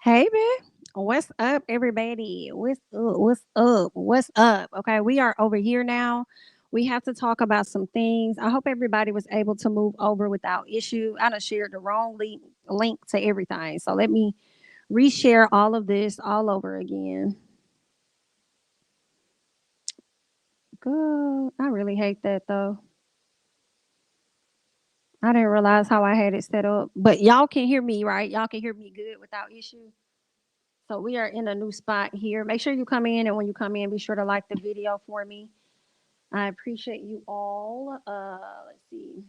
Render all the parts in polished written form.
Hey, man. What's up, everybody? What's up? What's up? What's up? Okay, we are over here now. We have to talk about some things. I hope everybody was able to move over without issue. I done shared the wrong link to everything. So let me reshare all of this all over again. Good. I really hate that though. I didn't realize how I had it set up. But y'all can hear me, right? Y'all can hear me good without issue. So we are in a new spot here. Make sure you come in, and when you come in, be sure to like the video for me. I appreciate you all. Let's see.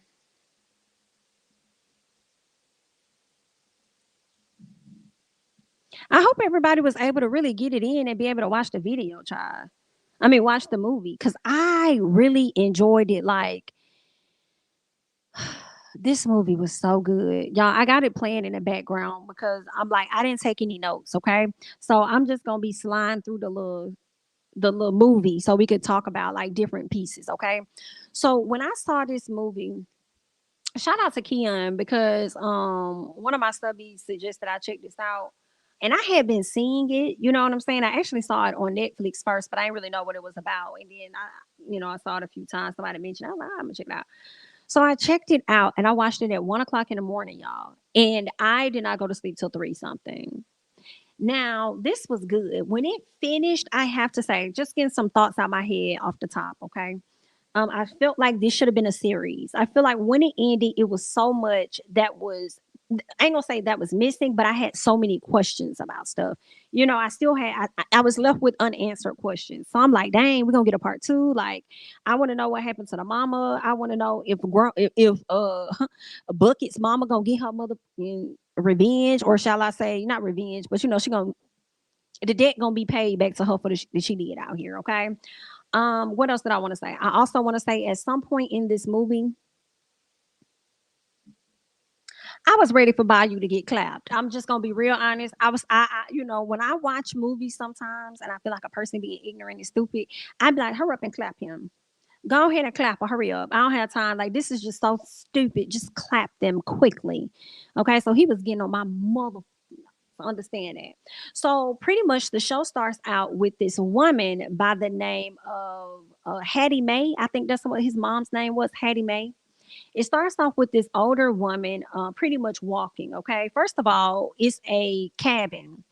I hope everybody was able to really get it in and be able to watch the video, child. I mean, watch the movie because I really enjoyed it. Like, this movie was so good. Y'all, I got it playing in the background because I'm like, I didn't take any notes, okay? So I'm just gonna be sliding through the little movie so we could talk about like different pieces, okay? So when I saw this movie, shout out to Keon because one of my subbies suggested I check this out. And I had been seeing it, you know what I'm saying? I actually saw it on Netflix first, but I didn't really know what it was about. And then I saw it a few times. Somebody mentioned, I was like, I'm gonna check it out. So I checked it out and I watched it at 1 o'clock in the morning, y'all. And I did not go to sleep till three something. Now, this was good. When it finished, I have to say, just getting some thoughts out my head off the top, okay? I felt like this should have been a series. I feel like when it ended, it was so much that was, I ain't gonna say that was missing, but I had so many questions about stuff. I still had, I was left with unanswered questions. So I'm like, dang, we're gonna get a part two. Like, I want to know what happened to the mama. I want to know if Bucket's mama gonna get her mother revenge, or shall I say, not revenge, but she gonna, the debt gonna be paid back to her for the that she did out here. Okay. What else did I want to say? I also want to say at some point in this movie, I was ready for Bayou to get clapped. I'm just gonna be real honest. When I watch movies sometimes and I feel like a person being ignorant and stupid, I'd be like, hurry up and clap him. Go ahead and clap or hurry up. I don't have time. Like, this is just so stupid. Just clap them quickly. Okay, so he was getting on my mother. Understand that. So pretty much the show starts out with this woman by the name of Hattie Mae. I think that's what his mom's name was, Hattie Mae. It starts off with this older woman pretty much walking. Okay, first of all, it's a cabin.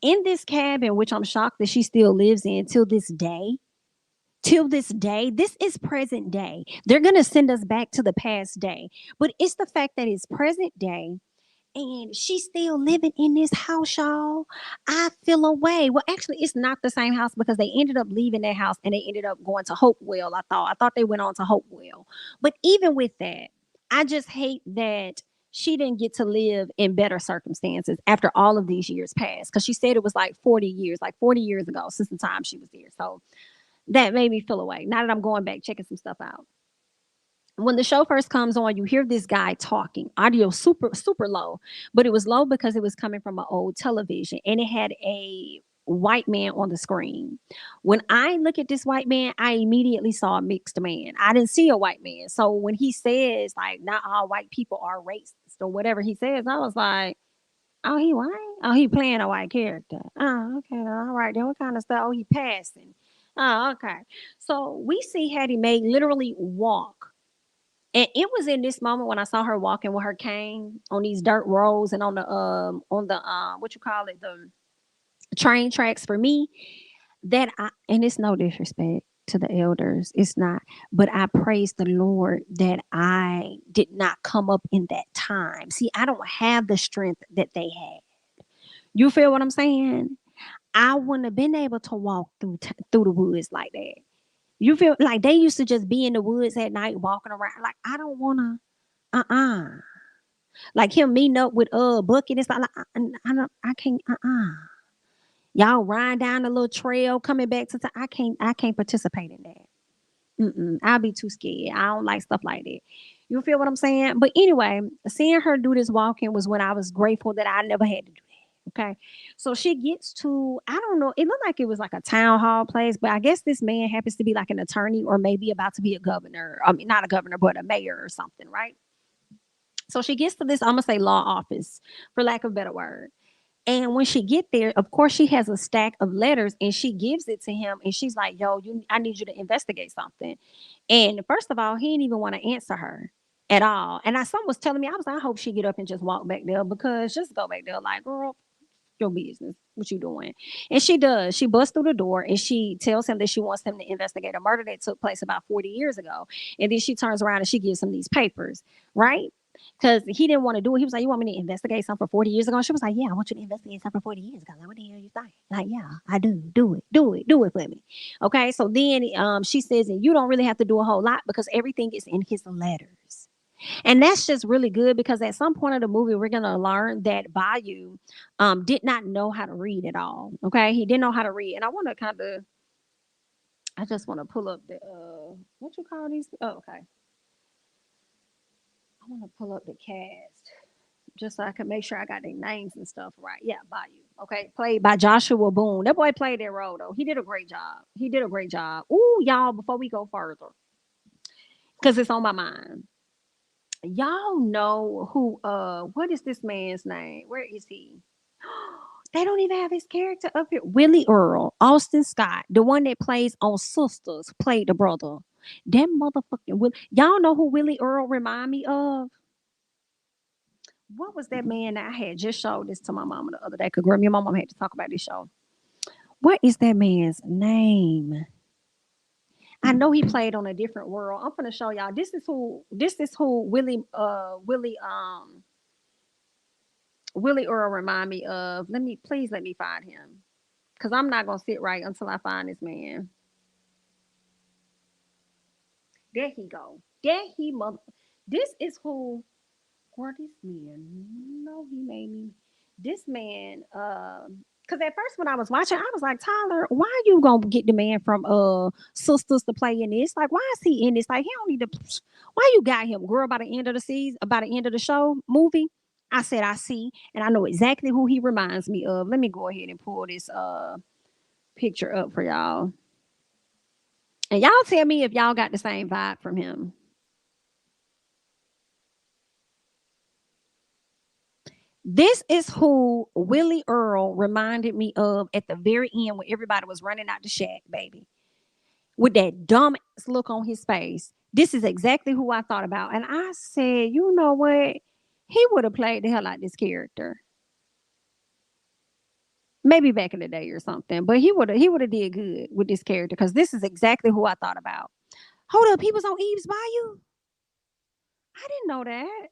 In this cabin, which I'm shocked that she still lives in till this day. Till this day, this is present day. They're going to send us back to the past day. But it's the fact that it's present day and she's still living in this house, y'all. I feel away. Well, actually, it's not the same house because they ended up leaving that house and they ended up going to Hopewell. I thought they went on to Hopewell. But even with that, I just hate that she didn't get to live in better circumstances after all of these years passed. Because she said it was like 40 years, like 40 years ago since the time she was there. So that made me feel away. Now that I'm going back checking some stuff out, when the show first comes on, you hear this guy talking, audio super, super low, but it was low because it was coming from an old television and it had a white man on the screen. When I look at this white man, I immediately saw a mixed man. I didn't see a white man. So when he says, like, not all white people are racist or whatever he says, I was like, oh, he white? Oh, he playing a white character. Oh, okay. All right. Then what kind of stuff? Oh, he passing. Oh, okay. So we see Hattie Mae literally walk, and it was in this moment when I saw her walking with her cane on these dirt roads and on the what you call it, the train tracks for me, that I, and it's no disrespect to the elders, it's not, but I praise the Lord that I did not come up in that time. See, I don't have the strength that they had. You feel what I'm saying? I wouldn't have been able to walk through the woods like that. You feel like they used to just be in the woods at night walking around. Like, I don't wanna, uh-uh. Like him meeting up with Bucket. It's like I can't, Y'all riding down the little trail coming back to I can't participate in that. I'll be too scared. I don't like stuff like that. You feel what I'm saying? But anyway, seeing her do this walking was when I was grateful that I never had to do that. Okay. So she gets to, I don't know, it looked like it was like a town hall place, but I guess this man happens to be like an attorney or maybe about to be a governor. I mean, not a governor, but a mayor or something, right? So she gets to this, I'm gonna say law office, for lack of a better word. And when she get there, of course, she has a stack of letters and she gives it to him. And she's like, yo, I need you to investigate something. And first of all, he didn't even want to answer her at all. And someone was telling me, I was like, I hope she get up and just walk back there, because just go back there like, girl, your business. What you doing? And she does. She busts through the door and she tells him that she wants him to investigate a murder that took place about 40 years ago. And then she turns around and she gives him these papers, right? Because he didn't want to do it. He was like, you want me to investigate something for 40 years ago? And she was like, yeah, I want you to investigate something for 40 years ago. Like, what the hell you think? Like, yeah, I do. Do it. Do it. Do it for me. Okay. So then she says, and you don't really have to do a whole lot because everything is in his letters. And that's just really good because at some point of the movie, we're going to learn that Bayou did not know how to read at all. Okay. He didn't know how to read. And I just want to pull up the, what you call these? Oh, okay. I want to pull up the cast just so I can make sure I got their names and stuff right. Yeah, Bayou. Okay. Played by Joshua Boone. That boy played that role though. He did a great job. He did a great job. Ooh, y'all, before we go further, because it's on my mind. Y'all know who what is this man's name? Where is he? They don't even have his character up here. Willie Earl, Austin Scott, the one that plays on Sisters, played the brother. That motherfucking Will. Y'all know who Willie Earl remind me of? What was that man that I had just showed this to my mama the other day? Cause girl, me and my mom had to talk about this show. What is that man's name? I know he played on a different world. I'm gonna show y'all. This is who Willie Earl remind me of. Let me find him. Cause I'm not gonna sit right until I find this man. There he go. There he mother. This is who. Or this man. No, he made me. This man. Cause at first when I was watching, I was like, Tyler, why you gonna get the man from Sisters to play in this? Like, why is he in this? Like, he don't need to. Why you got him, girl? By the end of the season, by the end of the show movie, I said I see, and I know exactly who he reminds me of. Let me go ahead and pull this picture up for y'all. And y'all tell me if y'all got the same vibe from him. This is who Willie Earl reminded me of at the very end when everybody was running out the shack, baby, with that dumb ass look on his face. This is exactly who I thought about. And I said, you know what? He would have played the hell out of this character. Maybe back in the day or something. But he would have did good with this character because this is exactly who I thought about. Hold up, he was on Eve's Bayou? I didn't know that.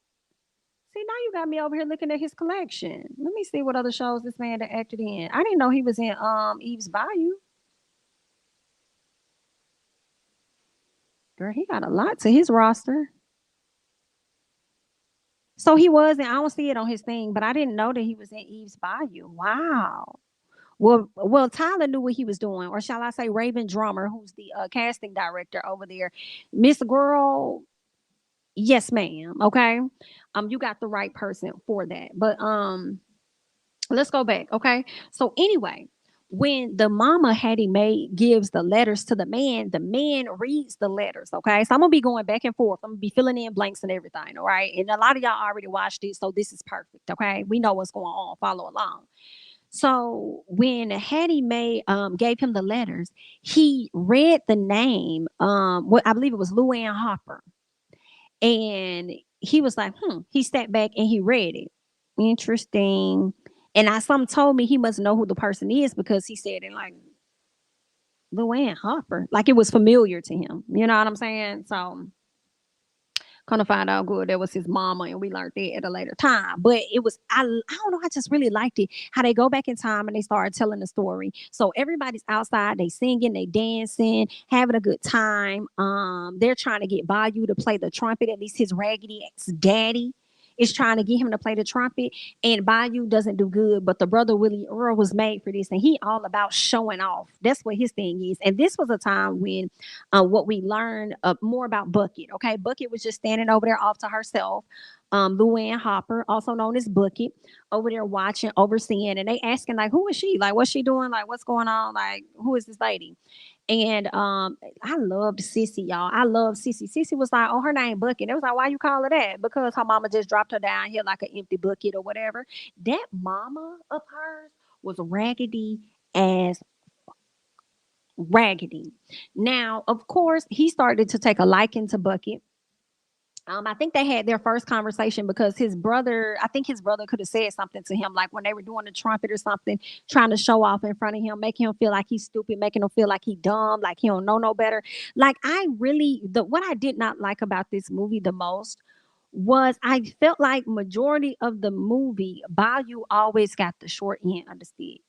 See, now you got me over here looking at his collection. Let me see what other shows this man that acted in. I didn't know he was in Eve's Bayou. Girl, he got a lot to his roster. So he was, and I don't see it on his thing, but I didn't know that he was in Eve's Bayou. Wow. Well, Tyler knew what he was doing, or shall I say, Raven Drummer, who's the casting director over there. Miss Girl, yes, ma'am. Okay, you got the right person for that. But let's go back. Okay, so anyway, when the mama Hattie Mae gives the letters to the man reads the letters. Okay, so I'm gonna be going back and forth. I'm gonna be filling in blanks and everything. All right, and a lot of y'all already watched it, so this is perfect. Okay, we know what's going on. Follow along. So when Hattie Mae gave him the letters, he read the name. What I believe it was Luanne Hopper, and he was like, "Hmm." He stepped back and he read it. Interesting. And some told me he must know who the person is because he said it like Luanne Hopper, like it was familiar to him. You know what I'm saying? So kind of find out good that was his mama, and we learned that at a later time. But it was I don't know, I just really liked it how they go back in time and they started telling the story. So everybody's outside, they singing, they dancing, having a good time. They're trying to get Bayou to play the trumpet. At least his raggedy ex daddy is trying to get him to play the trumpet, and Bayou doesn't do good. But the brother Willie Earl was made for this, and he all about showing off. That's what his thing is. And this was a time when what we learned more about Bucket. Okay, Bucket was just standing over there off to herself. Luann Hopper, also known as Bucket, over there watching, overseeing, and they asking like, "Who is she? Like, what's she doing? Like, what's going on? Like, who is this lady?" And I loved Sissy, y'all. I love Sissy. Sissy was like, oh, her name Bucket. It was like, why you call her that? Because her mama just dropped her down here like an empty bucket or whatever. That mama of hers was raggedy as raggedy. Now, of course, he started to take a liking to Bucket. I think they had their first conversation because his brother, I think his brother could have said something to him, like when they were doing the trumpet or something, trying to show off in front of him, making him feel like he's stupid, making him feel like he dumb, like he don't know no better. Like I really, what I did not like about this movie the most was I felt like majority of the movie, Bayou always got the short end of the stick,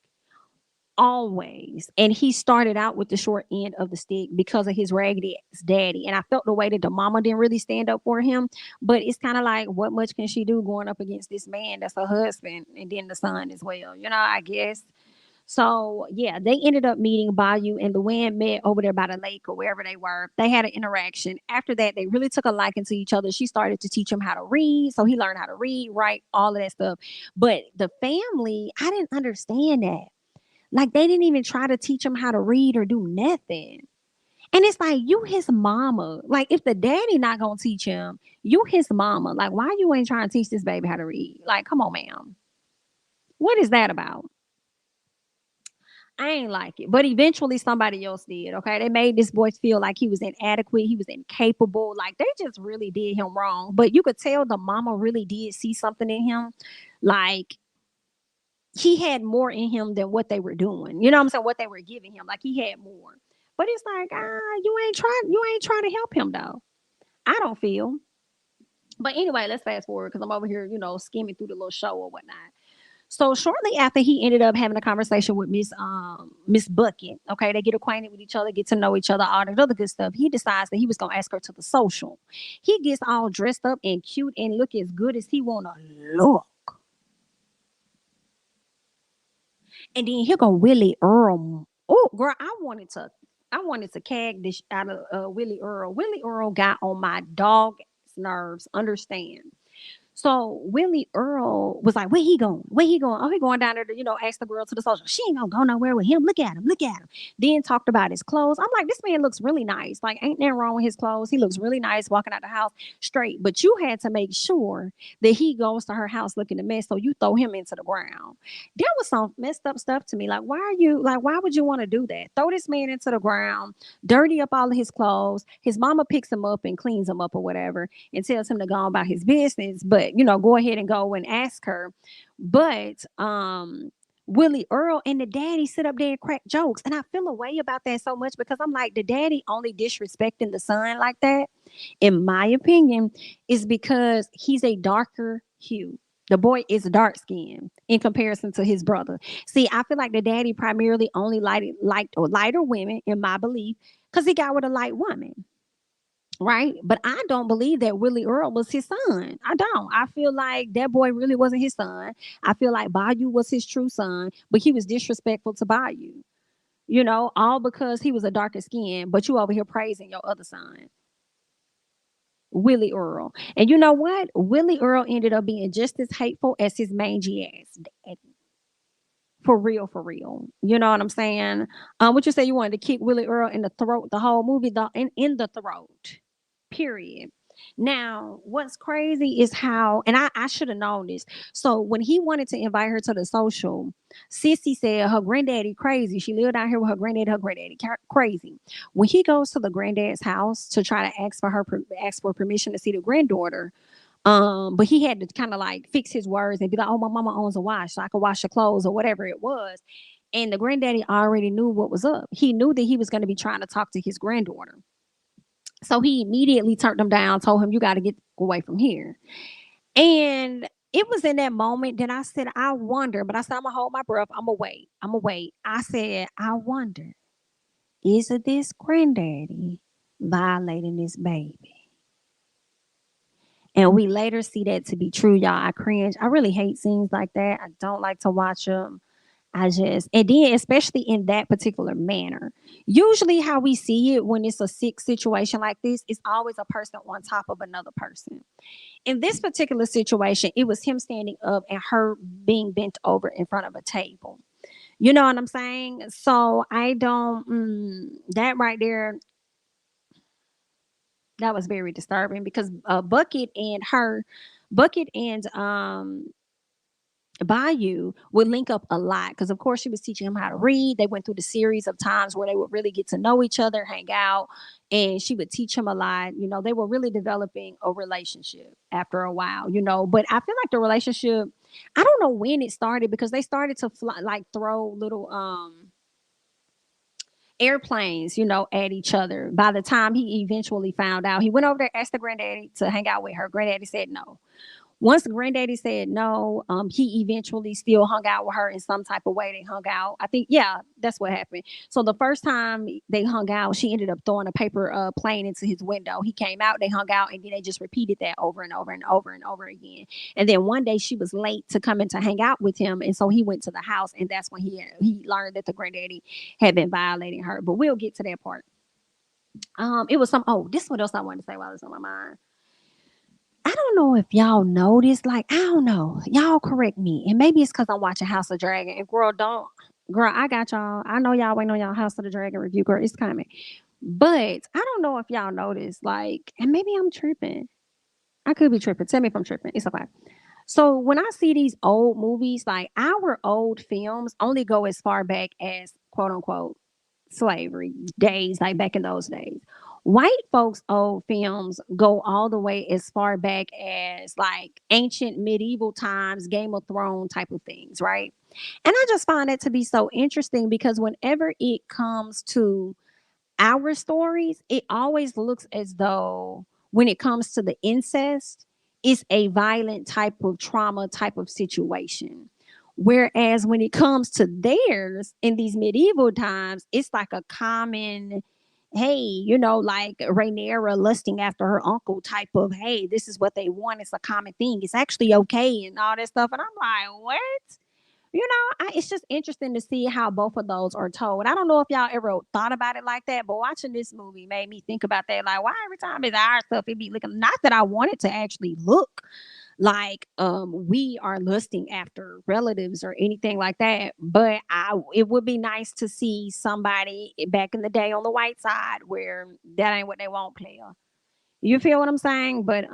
always. And he started out with the short end of the stick because of his raggedy ass daddy. And I felt the way that the mama didn't really stand up for him. But it's kind of like, what much can she do going up against this man that's her husband and then the son as well? I guess. So yeah, they ended up meeting. Bayou and Luanne met over there by the lake or wherever they were. They had an interaction. After that, they really took a liking to each other. She started to teach him how to read. So he learned how to read, write, all of that stuff. But the family, I didn't understand that. Like they didn't even try to teach him how to read or do nothing. And it's like you his mama. Like if the daddy not gonna teach him, you his mama. Like why you ain't trying to teach this baby how to read? Like come on, ma'am. What is that about? I ain't like it. But eventually somebody else did. Okay. They made this boy feel like he was inadequate. He was incapable. Like they just really did him wrong. But you could tell the mama really did see something in him. Like he had more in him than what they were doing. You know what I'm saying? What they were giving him. Like he had more. But it's like, you ain't trying to help him though. I don't feel. But anyway, let's fast forward because I'm over here, skimming through the little show or whatnot. So shortly after he ended up having a conversation with Miss Bucket, okay, they get acquainted with each other, get to know each other, all that other good stuff. He decides that he was gonna ask her to the social. He gets all dressed up and cute and look as good as he wanna look. And then here go Willie Earl. Oh, girl, I wanted to cag this out of Willie Earl. Willie Earl got on my dog's nerves. Understand? So Willie Earl was like, "Where he going? Where he going? Oh, he going down there to, ask the girl to the social. She ain't gonna go nowhere with him. Look at him. Look at him." Then talked about his clothes. I'm like, this man looks really nice. Like, ain't nothing wrong with his clothes. He looks really nice walking out the house straight. But you had to make sure that he goes to her house looking a mess, so you throw him into the ground. There was some messed up stuff to me. Like, why would you want to do that? Throw this man into the ground, dirty up all of his clothes. His mama picks him up and cleans him up or whatever and tells him to go about his business. But go ahead and go and ask her. But Willie Earl and the daddy sit up there and crack jokes. And I feel a way about that so much because I'm like, the daddy only disrespecting the son like that, in my opinion, is because he's a darker hue. The boy is dark skinned in comparison to his brother. See, I feel like the daddy primarily only liked or lighter women, in my belief, because he got with a light woman. Right. But I don't believe that Willie Earl was his son. I don't. I feel like that boy really wasn't his son. I feel like Bayou was his true son, but he was disrespectful to Bayou, all because he was a darker skin, but you over here praising your other son, Willie Earl. And you know what? Willie Earl ended up being just as hateful as his mangy ass daddy. For real, for real. You know what I'm saying? What you say you wanted to kick Willie Earl in the throat the whole movie, in the throat. Period. Now, what's crazy is how, and I should have known this. So when he wanted to invite her to the social, Sissy said her granddaddy crazy. She lived out here with her granddaddy crazy. When he goes to the granddad's house to try to ask for permission to see the granddaughter, but he had to kind of like fix his words and be like, "Oh, my mama owns a wash, so I could wash your clothes," or whatever it was. And the granddaddy already knew what was up. He knew that he was going to be trying to talk to his granddaughter. So he immediately turned him down, told him, "You got to get away from here." And it was in that moment that I said, I wonder, but I said, I'm going to hold my breath. I'm going to wait. I'm going to wait. I said, I wonder, is it this granddaddy violating this baby? And we later see that to be true, y'all. I cringe. I really hate scenes like that. I don't like to watch them. And then, especially in that particular manner, usually how we see it when it's a sick situation like this, it's always a person on top of another person. In this particular situation, it was him standing up and her being bent over in front of a table. You know what I'm saying? So I don't that right there, that was very disturbing because Bucket and Bayou would link up a lot because, of course, she was teaching him how to read. They went through the series of times where they would really get to know each other, hang out, and she would teach him a lot. You know, they were really developing a relationship after a while, you know. But I feel like the relationship, I don't know when it started because they started to fly, like throw little airplanes, you know, at each other. By the time he eventually found out, he went over there, asked the granddaddy to hang out with her. Granddaddy said no. Once granddaddy said no, he eventually still hung out with her in some type of way. They hung out. I think, yeah, that's what happened. So the first time they hung out, she ended up throwing a paper plane into his window. He came out, they hung out, and then they just repeated that over and over and over and over again. And then one day she was late to come in to hang out with him, and so he went to the house, and that's when he learned that the granddaddy had been violating her. But we'll get to that part. It was some. Oh, this is what else I wanted to say while it's on my mind. I don't know if y'all noticed, like, I don't know. Y'all correct me. And maybe it's because I'm watching House of Dragon. And girl, I got y'all. I know y'all waiting on y'all House of the Dragon review, girl. It's coming. But I don't know if y'all noticed, like, and maybe I'm tripping. I could be tripping. Tell me if I'm tripping. It's okay. So when I see these old movies, like our old films only go as far back as quote unquote slavery days, like back in those days. White folks' old films go all the way as far back as like ancient medieval times, Game of Thrones type of things, right? And I just find that to be so interesting because whenever it comes to our stories, it always looks as though when it comes to the incest, it's a violent type of trauma type of situation. Whereas when it comes to theirs in these medieval times, it's like a common, hey, you know, like Rhaenyra lusting after her uncle type of, hey, this is what they want. It's a common thing. It's actually okay and all that stuff. And I'm like, what? You know, it's just interesting to see how both of those are told. I don't know if y'all ever thought about it like that, but watching this movie made me think about that. Like, why every time it's our stuff, it be looking, not that I want it to actually look like we are lusting after relatives or anything like that, but it would be nice to see somebody back in the day on the white side where that ain't what they want, player. You feel what I'm saying? But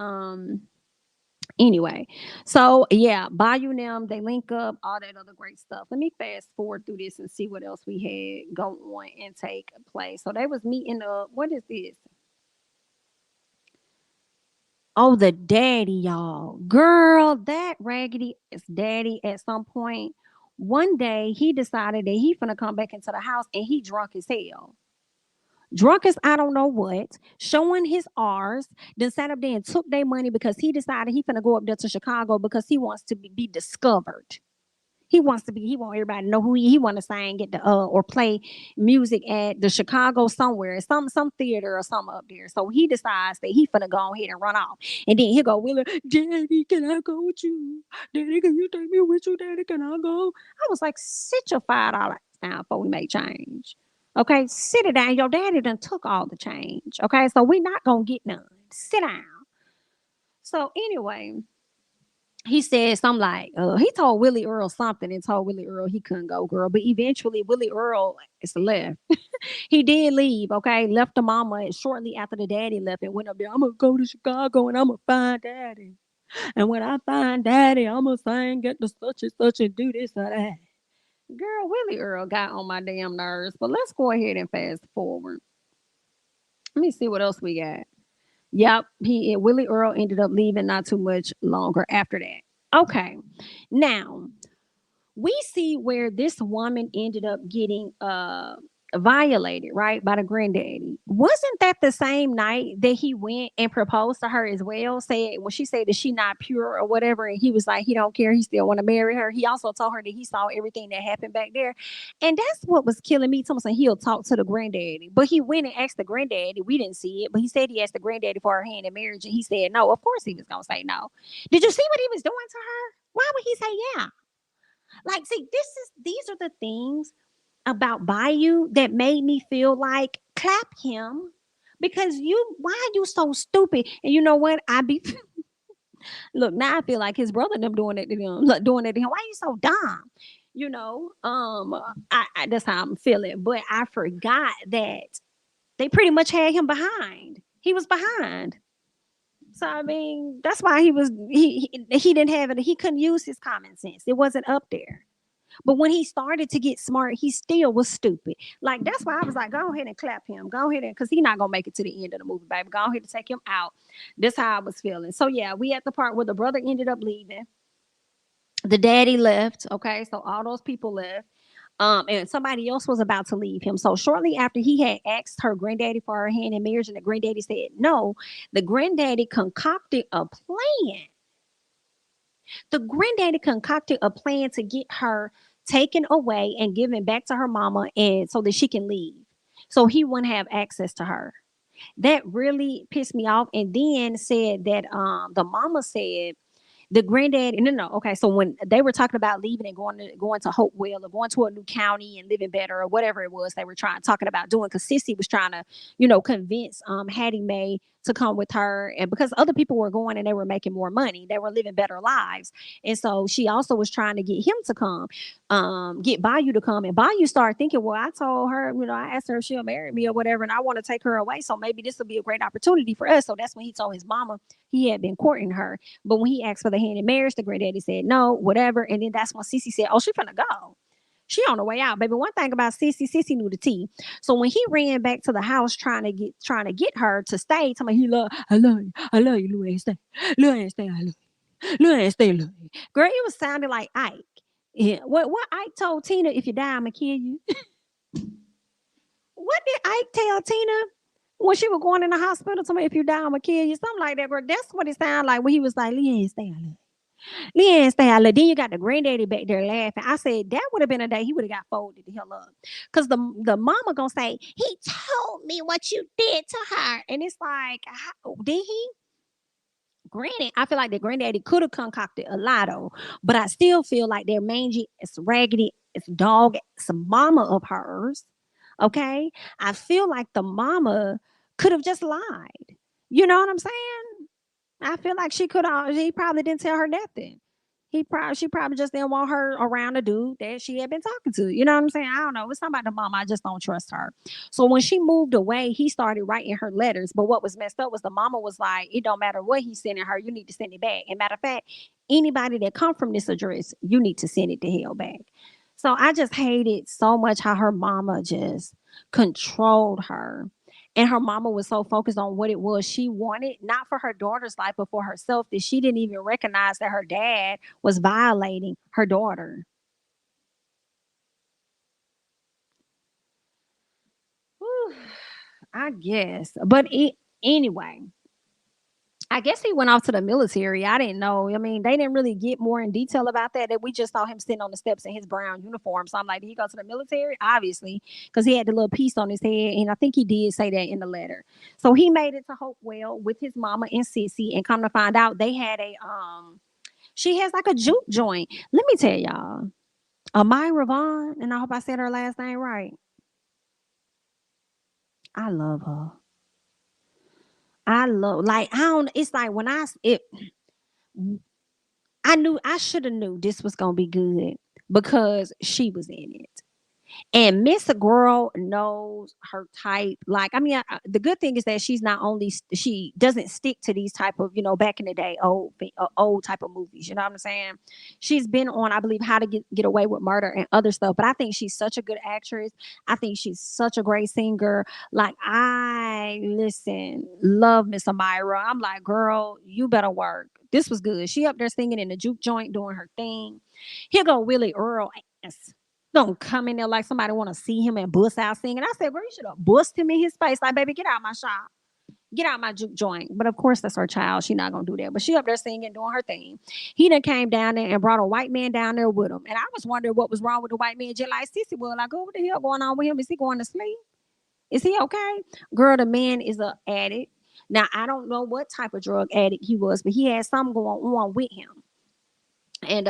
anyway, so yeah, Bayou them, they link up, all that other great stuff. Let me fast forward through this and see what else we had go on and take place. So they was meeting up. What is this? Oh, the daddy, y'all. Girl, that raggedy ass daddy at some point. One day he decided that he finna come back into the house and he drunk as hell. Drunk as I don't know what, showing his R's, then sat up there and took their money because he decided he finna go up there to Chicago because he wants to be discovered. He want everybody to know who he want to sing at the or play music at the Chicago somewhere, some theater or something up there. So he decides that he finna go ahead and run off. And then he go, Willer, Daddy, can I go with you? Daddy, can you take me with you? Daddy, can I go? I was like, sit your $5 down before we make change. Okay, sit it down. Your daddy done took all the change. Okay, so we not gonna get none. Sit down. So anyway, he said something like, he told Willie Earl something and told Willie Earl he couldn't go, girl. But eventually, Willie Earl is left. He did leave, okay? Left the mama shortly after the daddy left and went up there. I'm going to go to Chicago and I'm going to find daddy. And when I find daddy, I'm going to sing, get the such and such and do this or that. Girl, Willie Earl got on my damn nerves. But let's go ahead and fast forward. Let me see what else we got. Yep, Willie Earl ended up leaving not too much longer after that. Okay, now we see where this woman ended up getting violated, right, by the granddaddy. Wasn't that the same night that he went and proposed to her as well? Said when she said that she not pure or whatever, and he was like he don't care, he still want to marry her. He also told her that he saw everything that happened back there, and that's what was killing me. Thompson, he'll talk to the granddaddy, but he went and asked the granddaddy. We didn't see it, but he said he asked the granddaddy for her hand in marriage, and he said no. Of course he was gonna say no. Did you see what he was doing to her? Why would he say yeah? Like, see, these are the things about Bayou that made me feel like clap him because why are you so stupid? And you know what? I be Look, now I feel like his brother and them doing it to him, like, doing it to him. Why you so dumb? That's how I'm feeling. But I forgot that they pretty much had him behind. He was behind. So I mean, that's why he didn't have it. He couldn't use his common sense. It wasn't up there. But when he started to get smart, he still was stupid. Like that's why I was like, go ahead and clap him. Go ahead and because he's not gonna make it to the end of the movie, baby. Go ahead and take him out. That's how I was feeling. So yeah, we at the part where the brother ended up leaving. The daddy left. Okay, so all those people left. And somebody else was about to leave him. So shortly after he had asked her granddaddy for her hand in marriage, and the granddaddy said no, the granddaddy concocted a plan. The granddaddy concocted a plan to get her taken away and given back to her mama, and so that she can leave. So he wouldn't have access to her. That really pissed me off. And then said that the mama said the granddad no, okay, so when they were talking about leaving and going to Hopewell or going to a new county and living better or whatever it was they were talking about doing, because Sissy was trying to convince Hattie Mae to come with her, and because other people were going and they were making more money, they were living better lives, and so she also was trying to get him to come, get Bayou to come, and Bayou started thinking, well, I told her, I asked her if she'll marry me or whatever, and I want to take her away, so maybe this will be a great opportunity for us. So that's when he told his mama he had been courting her, but when he asked for the hand in marriage, the granddaddy said no, whatever. And then that's when Cece said, "Oh, she finna go. She on the way out, baby." One thing about Cece knew the tea. So when he ran back to the house trying to get her to stay, tell me I love you, Luanne, stay, Luanne, stay, I love you, Luanne, stay, love you. Girl, it was sounding like Ike. Yeah, what Ike told Tina, if you die, I'ma kill you. What did Ike tell Tina when she was going in the hospital? To me, if you die, I'ma kill you. Something like that, girl. That's what it sounded like when he was like, Leanne, stay, I love you. Leanne, stay out. Then you got the granddaddy back there laughing. I said that would have been a day he would have got folded the hell up. Cause the mama gonna say, he told me what you did to her. And it's like, did he? Granted, I feel like the granddaddy could have concocted a lotto, but I still feel like they're mangy, it's raggedy, it's dog, it's a mama of hers. Okay. I feel like the mama could have just lied. You know what I'm saying? I feel like he probably didn't tell her nothing. She probably just didn't want her around the dude that she had been talking to. You know what I'm saying? I don't know. It's something about the mama. I just don't trust her. So when she moved away, he started writing her letters. But what was messed up was the mama was like, it don't matter what he's sending her, you need to send it back. And matter of fact, anybody that come from this address, you need to send it to hell back. So I just hated so much how her mama just controlled her. And her mama was so focused on what it was she wanted, not for her daughter's life, but for herself, that she didn't even recognize that her dad was violating her daughter. Whew, I guess. Anyway, I guess he went off to the military. I didn't know. I mean, they didn't really get more in detail about that. That we just saw him sitting on the steps in his brown uniform. So I'm like, did he go to the military? Obviously, because he had the little piece on his head, and I think he did say that in the letter. So he made it to Hopewell with his mama and Sissy, and come to find out, they had she has like a juke joint. Let me tell y'all, Amira Vaughn, and I hope I said her last name right. I love her. I love like I don't. It's like when I knew I should have knew this was gonna be good because she was in it. And Miss Girl knows her type. Like, I mean, the good thing is that she's not only she doesn't stick to these type of back in the day old type of movies. You know what I'm saying? She's been on, I believe, How to Get Away with Murder and other stuff. But I think she's such a good actress. I think she's such a great singer. Like, I love Miss Amira. I'm like, girl, you better work. This was good. She up there singing in the juke joint, doing her thing. Here go Willie Earl. Don't come in there like somebody want to see him and bust out singing. I said, girl, you should have bust him in his face. Like, baby, get out my shop. Get out my juke joint. But of course, that's her child. She not gonna do that. But she up there singing, doing her thing. He then came down there and brought a white man down there with him. And I was wondering what was wrong with the white man. Just like Sissy was like, oh, what the hell going on with him? Is he going to sleep? Is he okay? Girl, the man is a addict. Now I don't know what type of drug addict he was, but he had something going on with him. And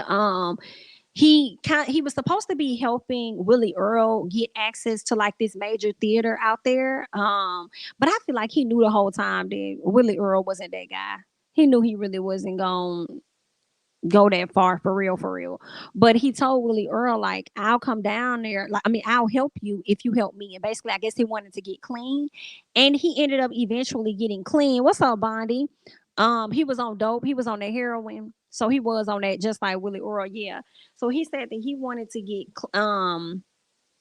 he was supposed to be helping Willie Earl get access to like this major theater out there. But I feel like he knew the whole time that Willie Earl wasn't that guy. He knew he really wasn't going to go that far for real, for real. But he told Willie Earl, like, I'll come down there. Like, I mean, I'll help you if you help me. And basically, I guess he wanted to get clean. And he ended up eventually getting clean. What's up, Bondi? He was on dope. He was on the heroin. So he was on that just like Willie Earl, yeah. So he said that he wanted to get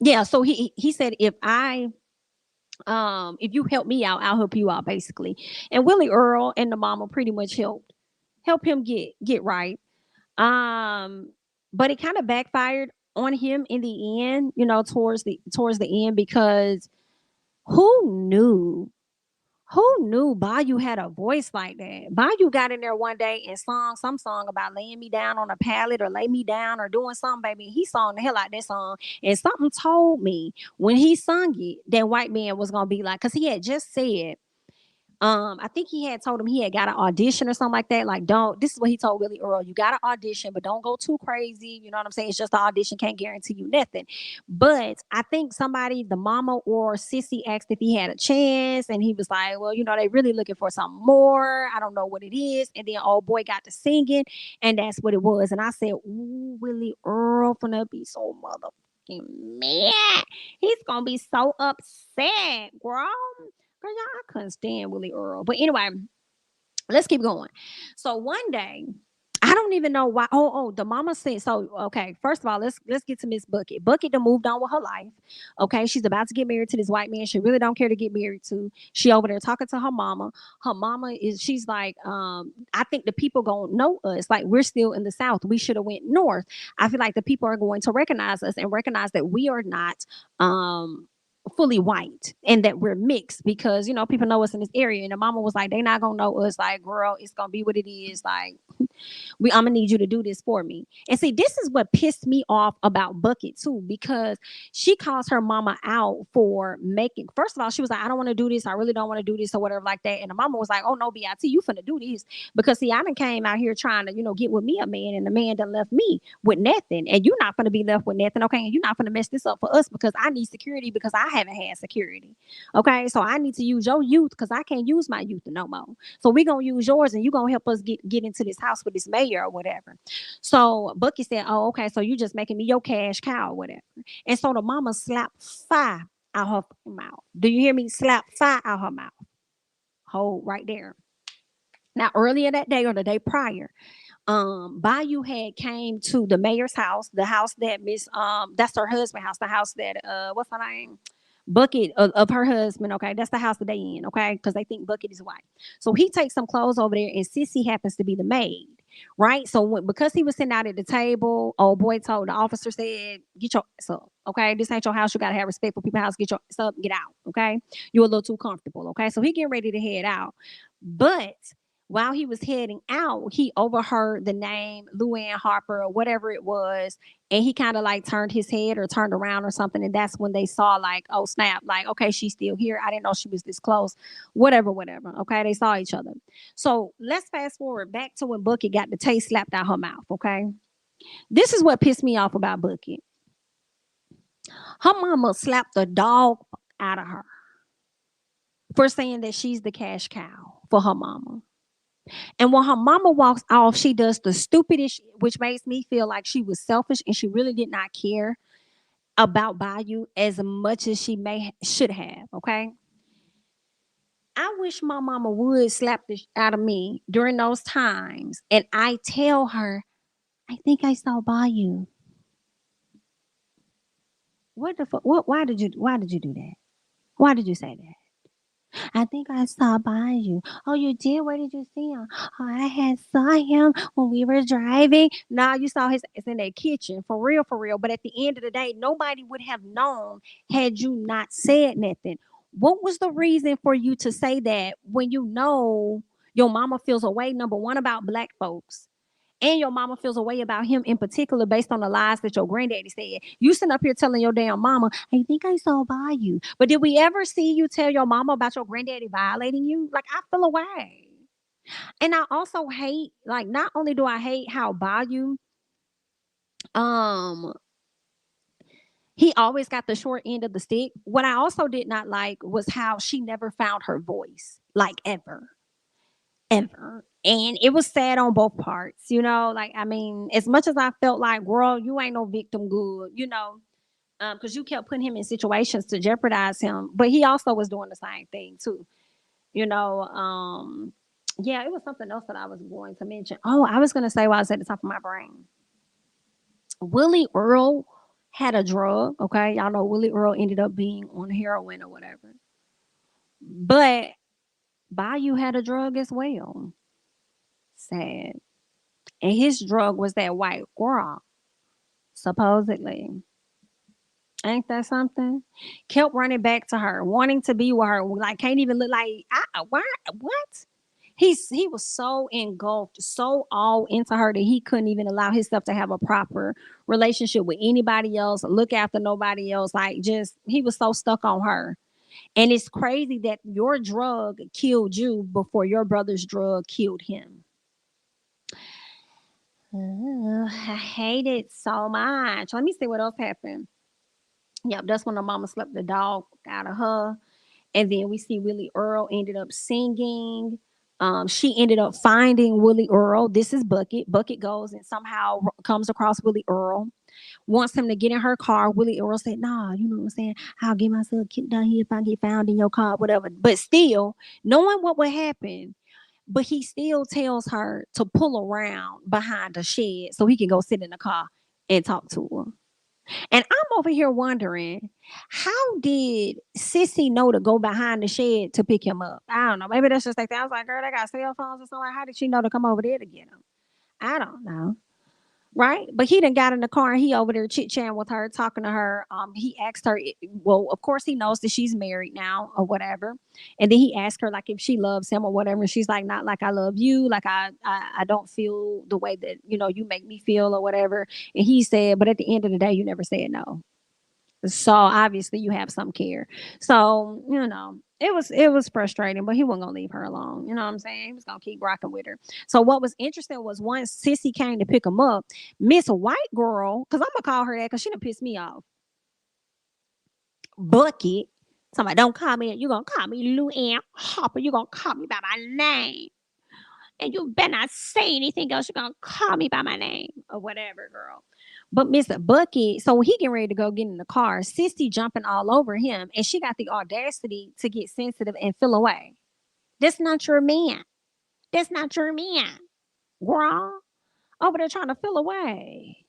yeah, so he said if you help me out, I'll help you out basically. And Willie Earl and the mama pretty much help him get right. Um, but it kind of backfired on him in the end, towards the end because who knew? Who knew Bayou had a voice like that? Bayou got in there one day and sung some song about laying me down on a pallet or lay me down or doing something, baby. He sung the hell out of that song. And something told me when he sung it, that white man was gonna be like, because he had just said I think he had told him he had got an audition or something like that. Like, don't, this is what he told Willie Earl, you got an audition, but don't go too crazy. You know what I'm saying? It's just an audition, can't guarantee you nothing. But I think somebody, the mama or sissy, asked if he had a chance, and he was like, well, they really looking for something more. I don't know what it is. And then old boy got to singing, and that's what it was. And I said, ooh, Willie Earl finna be so motherfucking mad. He's gonna be so upset, girl. Girl, y'all, I couldn't stand Willie Earl. But anyway, let's keep going. So one day, I don't even know why. Oh, the mama said so. Okay, first of all, let's get to Miss Bucket. Bucket done moved on with her life. Okay, she's about to get married to this white man. She really don't care to get married to. She over there talking to her mama. Her mama she's like, I think the people gonna know us. Like we're still in the South. We should have went north. I feel like the people are going to recognize us and recognize that we are not fully white and that we're mixed because people know us in this area. And the mama was like, they not gonna know us. Like, girl, it's gonna be what it is. Like, I'm gonna need you to do this for me. And see, this is what pissed me off about Bucket too, because she calls her mama out for making. First of all, she was like, I don't want to do this. I really don't want to do this or whatever like that. And the mama was like, oh no, Bit, you finna do this because see, I done came out here trying to get with me a man, and the man done left me with nothing, and you're not gonna be left with nothing, okay? And you're not gonna mess this up for us because I need security because I haven't had security, okay? So I need to use your youth because I can't use my youth no more. So we gonna use yours, and you gonna help us get into this house with this mayor or whatever. So Bucky said, oh, okay, so you just making me your cash cow or whatever. And so the mama slapped fire out her mouth. Do you hear me? Slap fire out her mouth. Hold right there. Now, earlier that day or the day prior, Bayou had came to the mayor's house, the house that that's her husband's house, the house that what's her name? Bucket of her husband, okay? That's the house that they in, okay? Because they think Bucket is white. So he takes some clothes over there, and Sissy happens to be the maid, right? So because he was sitting out at the table, old boy told the officer, said, get your ass up, okay? This ain't your house. You got to have respect for people's house. Get your ass up, get out, okay? You're a little too comfortable, okay? So he getting ready to head out. But while he was heading out, he overheard the name Luanne Harper or whatever it was. And he kind of like turned his head or turned around or something. And that's when they saw like, oh, snap, like, okay, she's still here. I didn't know she was this close. Whatever. Okay. They saw each other. So let's fast forward back to when Bucket got the taste slapped out her mouth. Okay. This is what pissed me off about Bucket. Her mama slapped the dog out of her for saying that she's the cash cow for her mama. And when her mama walks off, she does the stupidest, which makes me feel like she was selfish and she really did not care about Bayou as much as she should have. Okay. I wish my mama would slap the out of me during those times, and I tell her, I think I saw Bayou. What the fuck? Why did you do that? Why did you say that? I think I saw Bayou. Oh, you did? Where did you see him? Oh, I had saw him when we were driving. Nah, you saw his ass in that kitchen. For real, for real. But at the end of the day, nobody would have known had you not said nothing. What was the reason for you to say that when you know your mama feels a way, number one, about black folks? And your mama feels a way about him in particular based on the lies that your granddaddy said. You sitting up here telling your damn mama, I think I saw Bayou. But did we ever see you tell your mama about your granddaddy violating you? Like, I feel away. And I also hate, like, not only do I hate how Bayou, um, he always got the short end of the stick. What I also did not like was how she never found her voice, like ever. Ever. And it was sad on both parts, you know. Like, I mean, as much as I felt like, girl, you ain't no victim good, you know, because you kept putting him in situations to jeopardize him, but he also was doing the same thing too, you know. Yeah, it was something else that I was going to mention. Oh, I was going to say while I was at the top of my brain, Willie Earl had a drug. Okay, y'all know Willie Earl ended up being on heroin or whatever, but Bayou had a drug as well. Sad. And his drug was that white girl, supposedly. Ain't that something? Kept running back to her, wanting to be with her. Like, can't even look like, why? What? He was so engulfed, so all into her that he couldn't even allow himself to have a proper relationship with anybody else, look after nobody else. Like, just he was so stuck on her. And it's crazy that your drug killed you before your brother's drug killed him. I hate it so much. Let me see what else happened. Yep, that's when the mama slept the dog out of her. And then we see Willie Earl ended up singing. She ended up finding Willie Earl. This is Bucket. Bucket goes and somehow comes across Willie Earl, wants him to get in her car. Willie Earl said, "Nah, you know what I'm saying? I'll get myself kicked down here if I get found in your car, whatever." But still, knowing what would happen, but he still tells her to pull around behind the shed so he can go sit in the car and talk to her. And I'm over here wondering, how did Sissy know to go behind the shed to pick him up? I don't know. Maybe that's just like that. I was like, girl, they got cell phones or something. How did she know to come over there to get him? I don't know. Right? But he done got in the car and he over there chit chatting with her, talking to her. He asked her, well, of course he knows that she's married now or whatever. And then he asked her like if she loves him or whatever. And she's like, not like I love you. Like I don't feel the way that, you know, you make me feel or whatever. And he said, but at the end of the day, you never said no. So obviously you have some care. So, you know, it was frustrating, but he wasn't gonna leave her alone. You know what I'm saying? He was gonna keep rocking with her. So what was interesting was once Sissy came to pick him up, Miss White Girl, because I'm gonna call her that because she done pissed me off. Bucket. Somebody don't call me. You gonna call me Luanne Hopper. You gonna call me by my name. And you better not say anything else. You're gonna call me by my name or whatever, girl. But Mr. Bucket, so when he getting ready to go get in the car, Sissy jumping all over him, and she got the audacity to get sensitive and feel away. That's not your man. That's not your man, girl. Over there trying to feel away.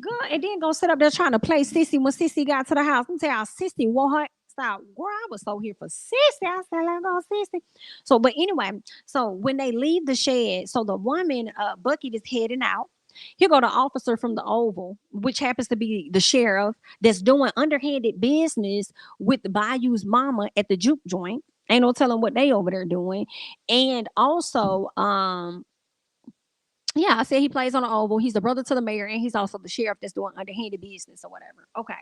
Good. And then go sit up there trying to play Sissy when Sissy got to the house. Let me tell y'all, Sissy wore her style. Girl, I was so here for Sissy. I said, let's go, Sissy. So, but anyway, so when they leave the shed, so the woman, Bucket is heading out. Here go the officer from the Oval, which happens to be the sheriff that's doing underhanded business with the Bayou's mama at the juke joint. Ain't no telling what they over there doing. And also, yeah, I said he plays on the Oval. He's the brother to the mayor, and he's also the sheriff that's doing underhanded business or whatever. Okay.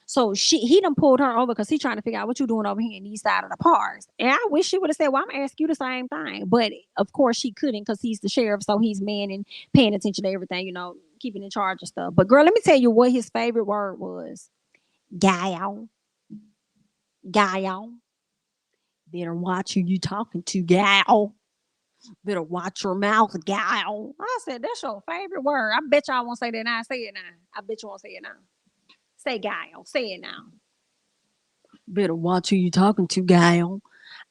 So he done pulled her over because he's trying to figure out what you doing over here in these side of the parks. And I wish she would have said, well, I'm gonna ask you the same thing. But of course she couldn't because he's the sheriff, so he's manning, paying attention to everything, you know, keeping in charge of stuff. But girl, let me tell you what his favorite word was. Gal. Gal. Better watch who you talking to, gal. Better watch your mouth, gal. I said, that's your favorite word. I bet y'all won't say that now. Say it now. I bet you won't say it now. Say gal. Say it now. Better watch who you talking to, gal.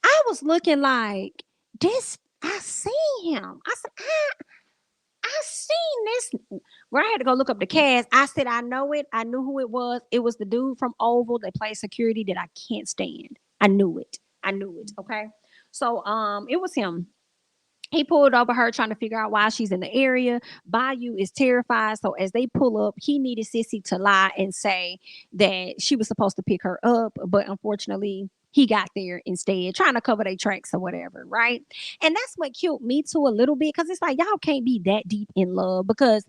I was looking like this. I seen him. I said, I seen this. Where I had to go look up the cast. I said, I know it. I knew who it was. It was the dude from Oval that plays security that I can't stand. I knew it. I knew it. Okay. So it was him. He pulled over her trying to figure out why she's in the area. Bayou is terrified. So as they pull up, he needed Sissy to lie and say that she was supposed to pick her up. But unfortunately, he got there instead, trying to cover their tracks or whatever, right? And that's what killed me too a little bit because it's like y'all can't be that deep in love because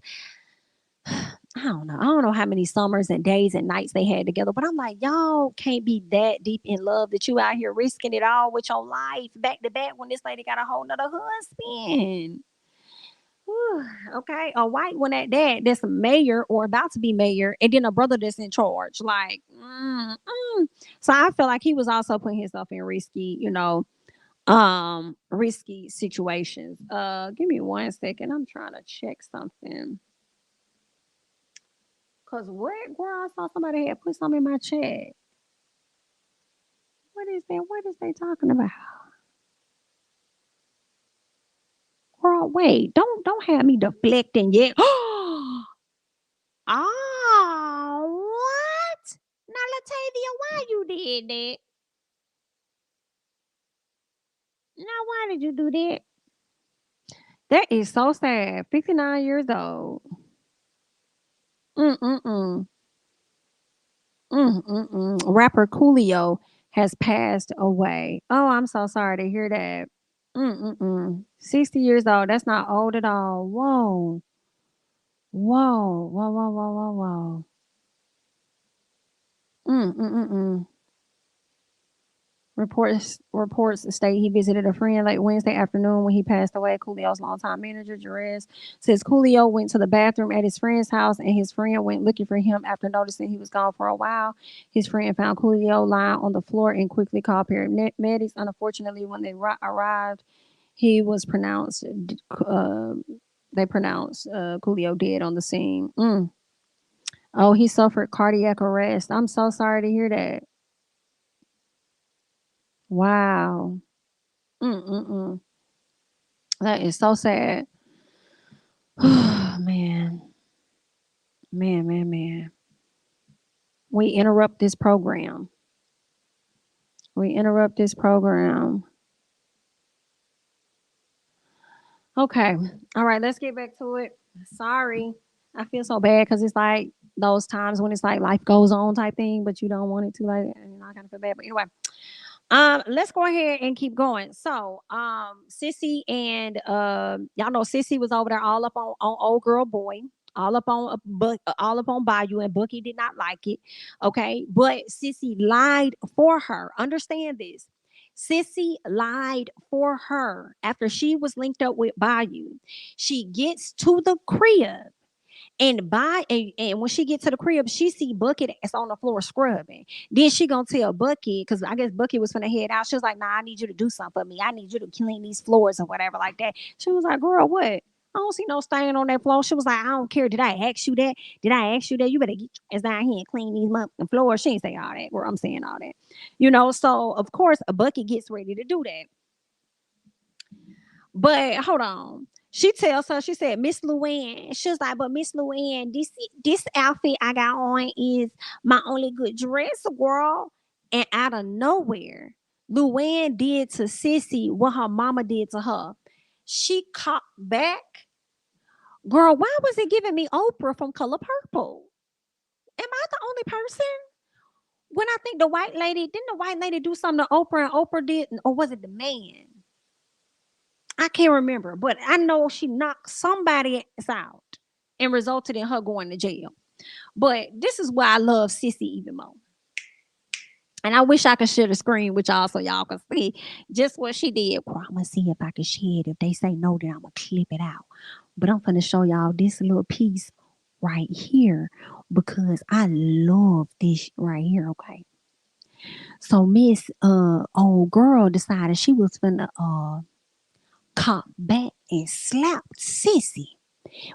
I don't know. I don't know how many summers and days and nights they had together, but I'm like, y'all can't be that deep in love that you out here risking it all with your life back to back when this lady got a whole nother husband. Whew, okay, a white one at that that's a mayor or about to be mayor, and then a brother that's in charge. Like, so I feel like he was also putting himself in risky, you know, risky situations. Give me 1 second. I'm trying to check something. Cause what, girl? I saw somebody had put something in my chat. What is that? What is they talking about? Girl, wait, don't have me deflecting yet. Oh, what? Now, Latavia, why you did that? Now, why did you do that? That is so sad. 59 years old. Mm-mm-mm. Mm-mm-mm. Rapper Coolio has passed away. Oh, I'm so sorry to hear that. Mm-mm-mm. 60 years old. That's not old at all. Whoa. Whoa. Whoa, whoa, whoa, whoa, whoa. Mm-mm-mm. Reports state he visited a friend late Wednesday afternoon when he passed away. Coolio's longtime manager, Jerez, says Coolio went to the bathroom at his friend's house and his friend went looking for him after noticing he was gone for a while. His friend found Coolio lying on the floor and quickly called paramedics. Unfortunately, when they arrived, he was pronounced, uh, they pronounced Coolio dead on the scene. Oh, he suffered cardiac arrest. I'm so sorry to hear that. Wow. Mm-mm-mm. That is so sad. Man, man, man, man. We interrupt this program. We interrupt this program. Okay. All right, let's get back to it. Sorry. I feel so bad because it's like those times when it's like life goes on type thing, but you don't want it to, like, you know, I kind of feel bad. But anyway, let's go ahead and keep going. So, Sissy and y'all know Sissy was over there all up on old girl boy, all up on all up on Bayou, and Bookie did not like it. Okay, but Sissy lied for her. Understand this. Sissy lied for her after she was linked up with Bayou. She gets to the crib and when she get to the crib, she see Bucket is on the floor scrubbing. Then she gonna tell Bucket, because I guess Bucket was gonna head out. She was like, "Nah, I need you to do something for me. I need you to clean these floors or whatever like that." She was like, "Girl, what? I don't see no stain on that floor." She was like, "I don't care. Did I ask you that? Did I ask you that? You better get your ass down here and clean these floors." She ain't say all that. Girl, I'm saying all that. So of course a Bucket gets ready to do that. But hold on. She tells her, she said, Miss Luanne. She was like, but Miss Luanne, this outfit I got on is my only good dress, girl. And out of nowhere, Luanne did to Sissy what her mama did to her. She caught back. Girl, why was it giving me Oprah from Color Purple? Am I the only person? When I think didn't the white lady do something to Oprah and Oprah did, or was it the man? I can't remember, but I know she knocked somebody out and resulted in her going to jail. But this is why I love Sissy even more. And I wish I could share the screen with y'all so y'all can see just what she did. Well, I'm gonna see if I can share it. If they say no, then I'm gonna clip it out. But I'm gonna show y'all this little piece right here because I love this right here. Okay. So Miss old girl decided she was gonna cop back and slapped Sissy,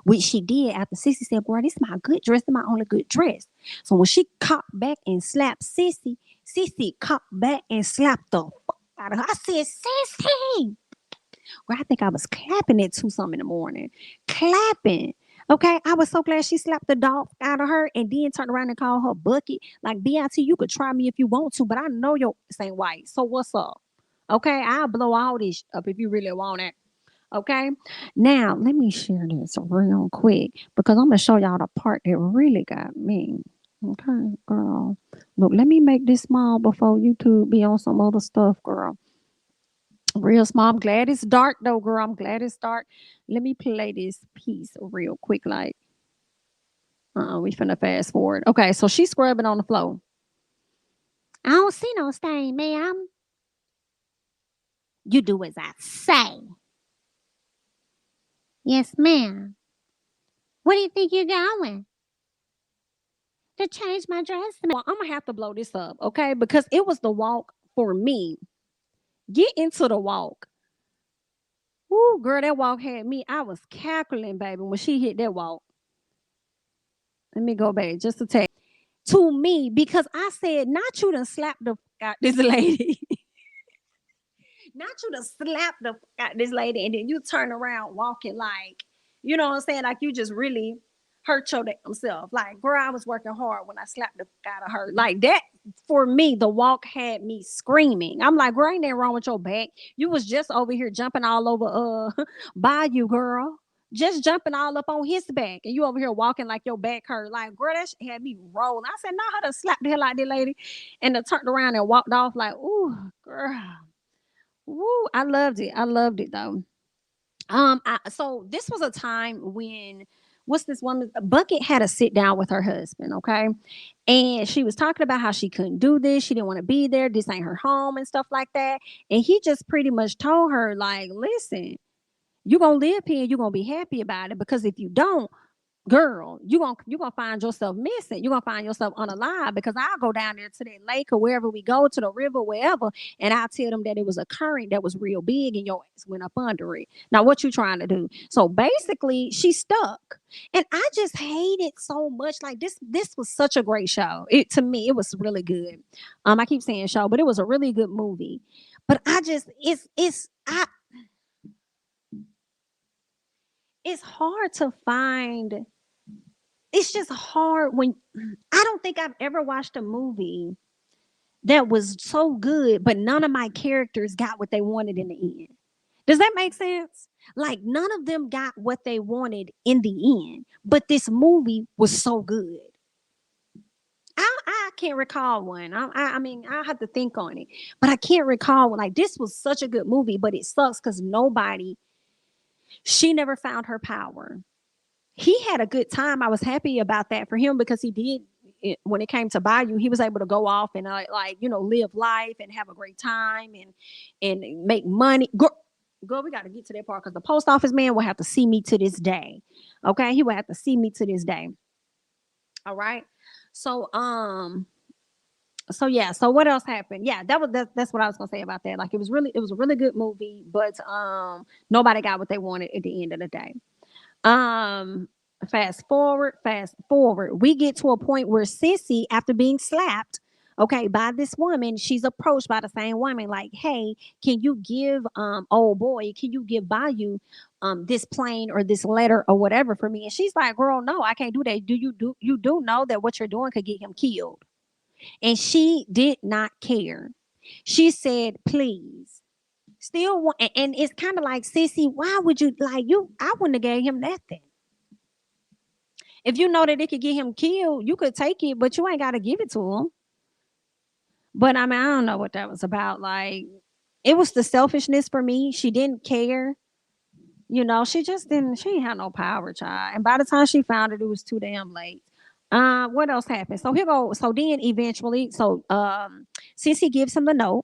which she did after Sissy said, "Boy, this is my good dress, this is my only good dress." So when she copped back and slapped Sissy, Sissy copped back and slapped the fuck out of her. I said, "Sissy!" Well, I think I was clapping at 2 something in the morning. Clapping. Okay, I was so glad she slapped the dog out of her and then turned around and called her Bucket. Like, BIT, you could try me if you want to, but I know your ain't white. So what's up? Okay, I'll blow all this up if you really want it. Okay. Now let me share this real quick because I'm gonna show y'all the part that really got me. Okay, girl. Look, let me make this small before YouTube be on some other stuff, girl. Real small. I'm glad it's dark though, girl. I'm glad it's dark. Let me play this piece real quick. Like, we finna fast forward. Okay, so she's scrubbing on the floor. I don't see no stain, ma'am. You do as I say. Yes, ma'am. Where do you think you're going? To change my dress. Well, I'm gonna have to blow this up, okay? Because it was the walk for me. Get into the walk. Woo, girl, that walk had me. I was cackling, baby, when she hit that walk. Let me go back just to tell you. To me, because I said, not you done slap the out this lady. Not you to slap the out this lady and then you turn around walking like, you know what I'm saying? Like you just really hurt your damn self. Like, girl, I was working hard when I slapped the out of her. Like that, for me, the walk had me screaming. I'm like, girl, ain't nothing wrong with your back. You was just over here jumping all over Bayou, girl. Just jumping all up on his back. And you over here walking like your back hurt. Like, girl, that shit had me rolling. I said, nah, her to slap the hell out of that lady. And then turned around and walked off like, ooh, girl. Woo, I loved it. I loved it though. So this was a time when what's this woman? Bucket had to sit down with her husband, okay, and she was talking about how she couldn't do this. She didn't want to be there. This ain't her home and stuff like that. And he just pretty much told her, like, listen, you're gonna live here. You're gonna be happy about it because if you don't, girl, you gonna find yourself missing. You're gonna find yourself unalive because I'll go down there to that lake or wherever we go to the river, wherever, and I'll tell them that it was a current that was real big and your ass went up under it. Now, what you trying to do? So basically, she's stuck, and I just hate it so much. Like this was such a great show. It to me, it was really good. I keep saying show, but it was a really good movie. But I just it's hard to find it's just hard when I don't think I've ever watched a movie that was so good, but none of my characters got what they wanted in the end. Does that make sense? Like none of them got what they wanted in the end, but this movie was so good. I can't recall one. I mean, I have to think on it, but I can't recall one. Like this was such a good movie, but it sucks because she never found her power. He had a good time. I was happy about that for him because he did when it came to Bayou, he was able to go off and like live life and have a great time and make money. Girl, we got to get to that part because the post office man will have to see me to this day. Okay, he will have to see me to this day. All right. So so yeah. So what else happened? Yeah, that's what I was gonna say about that. Like it was a really good movie, but nobody got what they wanted at the end of the day. Um, fast forward. We get to a point where Sissy, after being slapped, okay, by this woman, she's approached by the same woman, like, hey, can you give old boy, can you give Bayou this plane or this letter or whatever for me? And she's like, girl, no, I can't do that. You do know that what you're doing could get him killed? And she did not care. She said, please. Still want, and it's kind of like, Sissy, why would you like you? I wouldn't have gave him nothing. If you know that it could get him killed, you could take it, but you ain't got to give it to him. But I mean, I don't know what that was about. Like, it was the selfishness for me. She didn't care. She just didn't, she ain't had no power, child. And by the time she found it was too damn late. What else happened? So here go. So then eventually, since he gives him the note,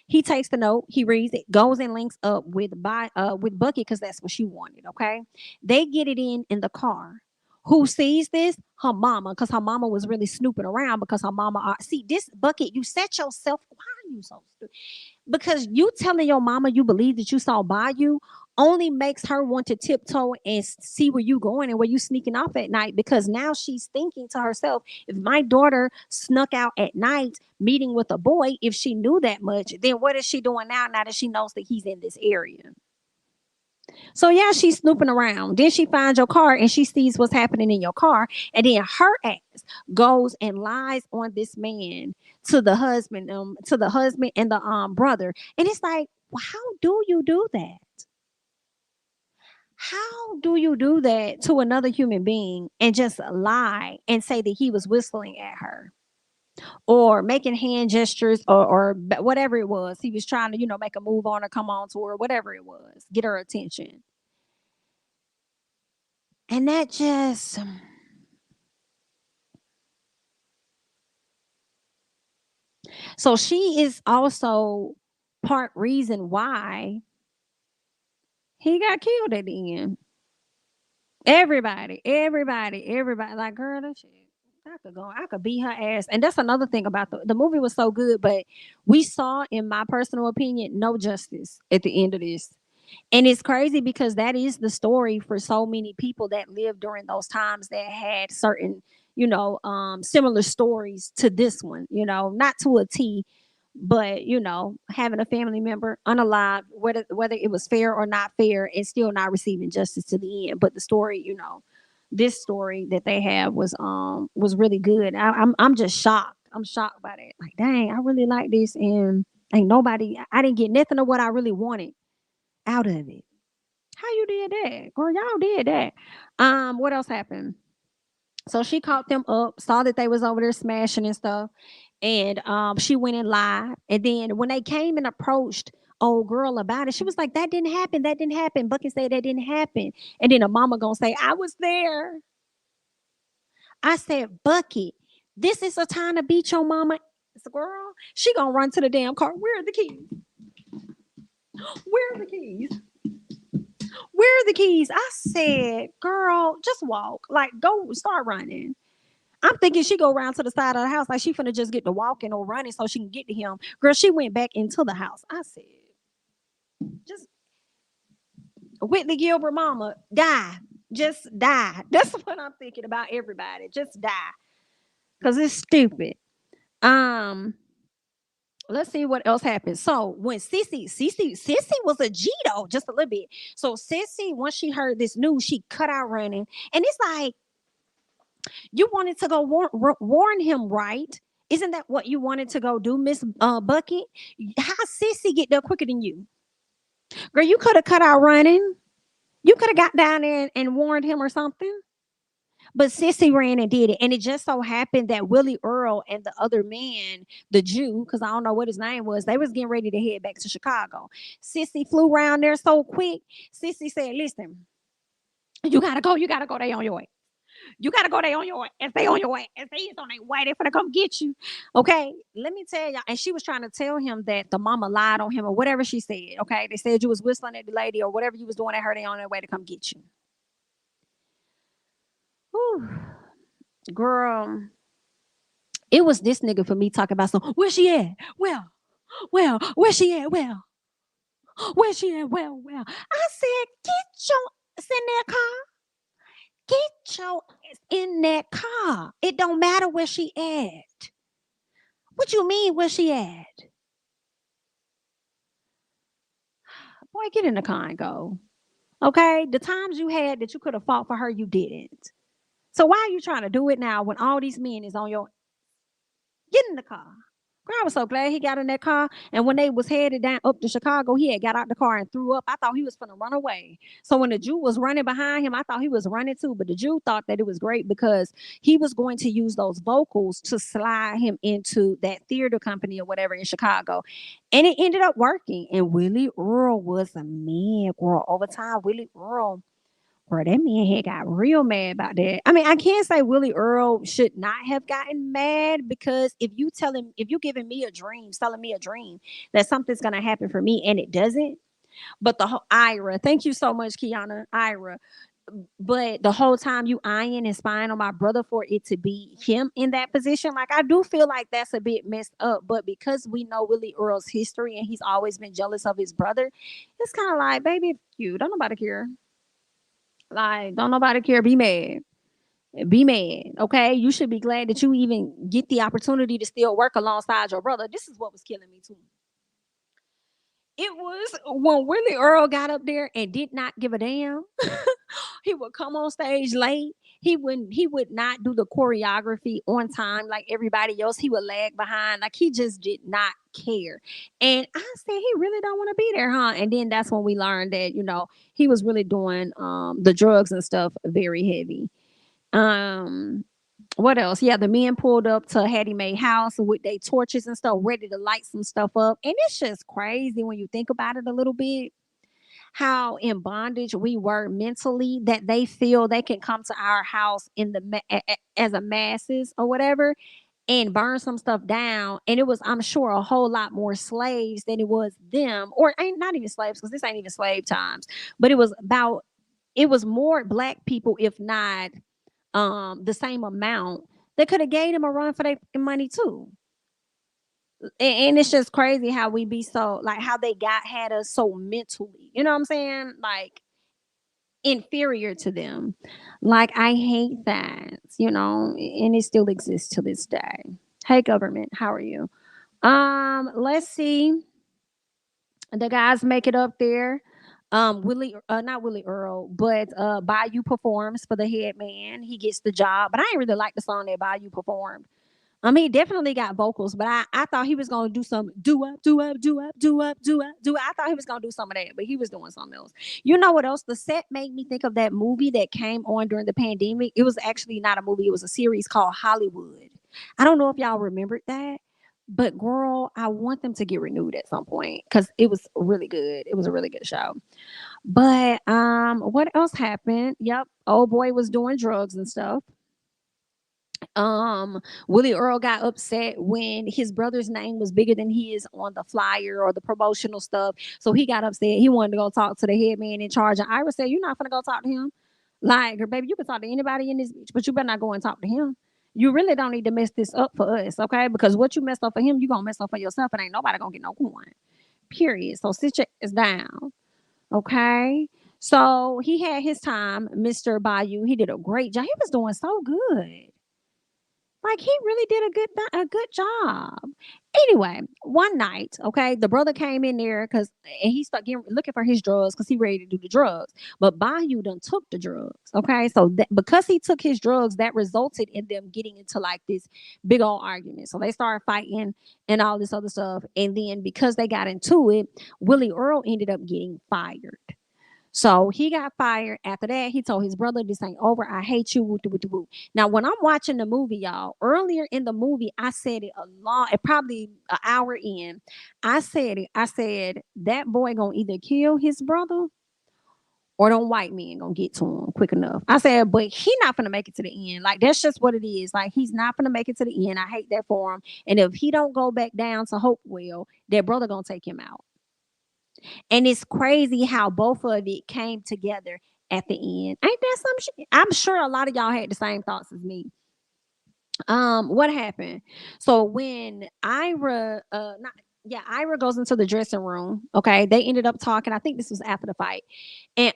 he takes the note, he reads it, goes and links up with Bucky because that's what she wanted. Okay, they get it in the car. Who sees this? Her mama, because her mama was really snooping around because her mama. See this Bucket, you set yourself. Why are you so stupid? Because you telling your mama you believe that you saw Bayou only makes her want to tiptoe and see where you going and where you sneaking off at night because now she's thinking to herself, if my daughter snuck out at night meeting with a boy, if she knew that much, then what is she doing now that she knows that he's in this area? So yeah, she's snooping around. Then she finds your car and she sees what's happening in your car. And then her ass goes and lies on this man to the husband and the brother. And it's like, well, how do you do that? How do you do that to another human being and just lie and say that he was whistling at her or making hand gestures or whatever it was? He was trying to, make a move on her, come on to her, whatever it was, get her attention. And that just so she is also part reason why he got killed at the end. Everybody, like girl, that shit. I could beat her ass. And that's another thing about the movie was so good, but we saw, in my personal opinion, no justice at the end of this. And it's crazy because that is the story for so many people that lived during those times that had certain, similar stories to this one, not to a T, but having a family member unalive, whether it was fair or not fair, and still not receiving justice to the end. But the story, this story that they had was really good. I'm just shocked. I'm shocked by that. Like, dang, I really like this, and ain't nobody. I didn't get nothing of what I really wanted out of it. How you did that, girl? Y'all did that. What else happened? So she caught them up, saw that they was over there smashing and stuff, and she went and lied. And then when they came and approached old girl about it, she was like, "That didn't happen. That didn't happen." Bucky said that didn't happen, and then a mama gonna say, "I was there." I said, "Bucky, this is a time to beat your mama." It's a girl. She gonna run to the damn car. Where are the keys? Where are the keys? Where are the keys? I said, "Girl, just walk. Like, go start running." I'm thinking she go around to the side of the house like she finna just get to walking or running so she can get to him. Girl, she went back into the house. I said, just Whitley Gilbert mama, die. Just die. That's what I'm thinking about everybody. Just die. Cause it's stupid. Um, let's see what else happened. So when Sissy was a G though, just a little bit. So Sissy, once she heard this news, she cut out running. And it's like, you wanted to go warn him, right? Isn't that what you wanted to go do, Miss Bucket? How Sissy get there quicker than you? Girl, you could have cut out running. You could have got down there and warned him or something. But Sissy ran and did it. And it just so happened that Willie Earl and the other man, the Jew, because I don't know what his name was, they was getting ready to head back to Chicago. Sissy flew around there so quick. Sissy said, "Listen, you gotta go. You gotta go. They on your way. You gotta go. They on your way. If they on your way, if they is on their way, they finna come get you." Okay, let me tell y'all. And she was trying to tell him that the mama lied on him or whatever she said. Okay, they said you was whistling at the lady or whatever you was doing at her. They on their way to come get you. Whew. Girl, it was this nigga for me talking about some. Where she at? Where she at? Where she at? I said, get your ass in that car. Get your ass in that car. It don't matter where she at. What you mean where she at? Boy, get in the car and go. Okay? The times you had that you could have fought for her, you didn't. So why are you trying to do it now when all these men is on your. Get in the car. Girl, I was so glad he got in that car. And when they was headed down up to Chicago, he had got out the car and threw up. I thought he was gonna run away. So when the Jew was running behind him, I thought he was running too. But the Jew thought that it was great because he was going to use those vocals to slide him into that theater company or whatever in Chicago. And it ended up working. And Willie Earl was a man, girl. Over time, Willie Earl, bro, that man had got real mad about that. I mean, I can't say Willie Earl should not have gotten mad because if you giving me a dream, selling me a dream that something's gonna happen for me and it doesn't. But the whole Ira, thank you so much, Kiana, Ira. But the whole time you eyeing and spying on my brother for it to be him in that position, like I do feel like that's a bit messed up. But because we know Willie Earl's history and he's always been jealous of his brother, it's kind of like, baby, you don't nobody care. Like, don't nobody care. Be mad. Be mad. Okay. You should be glad that you even get the opportunity to still work alongside your brother. This is what was killing me too. It was when Willie Earl got up there and did not give a damn. He would come on stage late. He would not do the choreography on time like everybody else. He would lag behind. Like he just did not care. And I said, he really don't want to be there, huh? And then that's when we learned that, he was really doing the drugs and stuff very heavy. Um what else? Yeah, the men pulled up to Hattie Mae house with their torches and stuff, ready to light some stuff up. And it's just crazy when you think about it a little bit, how in bondage we were mentally, that they feel they can come to our house in as a masses or whatever and burn some stuff down. And it was, I'm sure, a whole lot more slaves than it was them, or ain't not even slaves because this ain't even slave times, but it was more black people, if not the same amount They could have gave him a run for their money too. And it's just crazy how we be so like how they got had us so mentally. You know what I'm saying? Like inferior to them. Like I hate that, and it still exists to this day. Hey government, how are you? Let's see. The guys make it up there. Willie, not Willie Earl, but Bayou performs for the head man. He gets the job, but I ain't really like the song that Bayou performed. He definitely got vocals, but I thought he was gonna do some do up, do up, do up, do up, do up, do up. I thought he was gonna do some of that, but he was doing something else. You know what else? The set made me think of that movie that came on during the pandemic. It was actually not a movie; it was a series called Hollywood. I don't know if y'all remembered that, but girl, I want them to get renewed at some point because it was really good. It was a really good show. But what else happened? Yep, old boy was doing drugs and stuff. Willie Earl got upset when his brother's name was bigger than his on the flyer or the promotional stuff. So he got upset. He wanted to go talk to the head man in charge. And Ira said, "You're not gonna go talk to him. Like, baby, you can talk to anybody in this bitch, but you better not go and talk to him. You really don't need to mess this up for us, okay? Because what you messed up for him, you gonna mess up for yourself, and ain't nobody gonna get no coin. Period. So sit your ass down, okay?" So he had his time, Mr. Bayou. He did a great job. He was doing so good. Like he really did a good job. Anyway, one night, okay, the brother came in there and he started looking for his drugs because he ready to do the drugs. But Bayou done took the drugs. Okay. So because he took his drugs, that resulted in them getting into like this big old argument. So they started fighting and all this other stuff. And then because they got into it, Willie Earl ended up getting fired. So he got fired. After that, he told his brother, "This ain't over. I hate you." Woo, woo, woo, woo. Now, when I'm watching the movie, y'all, earlier in the movie, I said it probably an hour in. I said it. I said that boy gonna either kill his brother or them white men gonna get to him quick enough. I said, but he not gonna make it to the end. Like that's just what it is. Like he's not gonna make it to the end. I hate that for him. And if he don't go back down to Hopewell, that brother gonna take him out. And it's crazy how both of it came together at the end. Ain't that some shit? I'm sure a lot of y'all had the same thoughts as me. What happened? So when Ira goes into the dressing room. Okay, they ended up talking. I think this was after the fight, and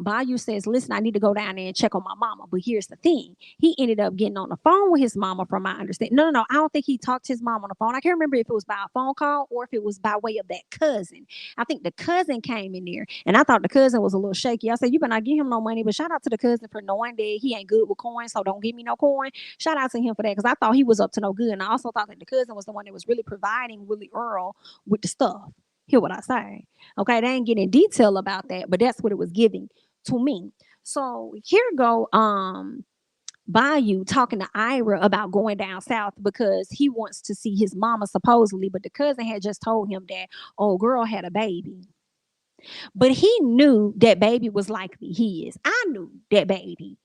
Bayou says, "Listen, I need to go down there and check on my mama." But here's the thing: he ended up getting on the phone with his mama. From my understanding, no, I don't think he talked to his mom on the phone. I can't remember if it was by a phone call or if it was by way of that cousin. I think the cousin came in there, and I thought the cousin was a little shaky. I said, "You better not give him no money." But shout out to the cousin for knowing that he ain't good with coins, so don't give me no coin. Shout out to him for that because I thought he was up to no good, and I also thought that the cousin was the one that was really providing Willie Earl with the stuff. Hear what I say? Okay, they ain't getting detail about that, but that's what it was giving to me. So here go Bayou talking to Ira about going down south because he wants to see his mama supposedly, but the cousin had just told him that old girl had a baby. But he knew that baby was likely his. I knew that baby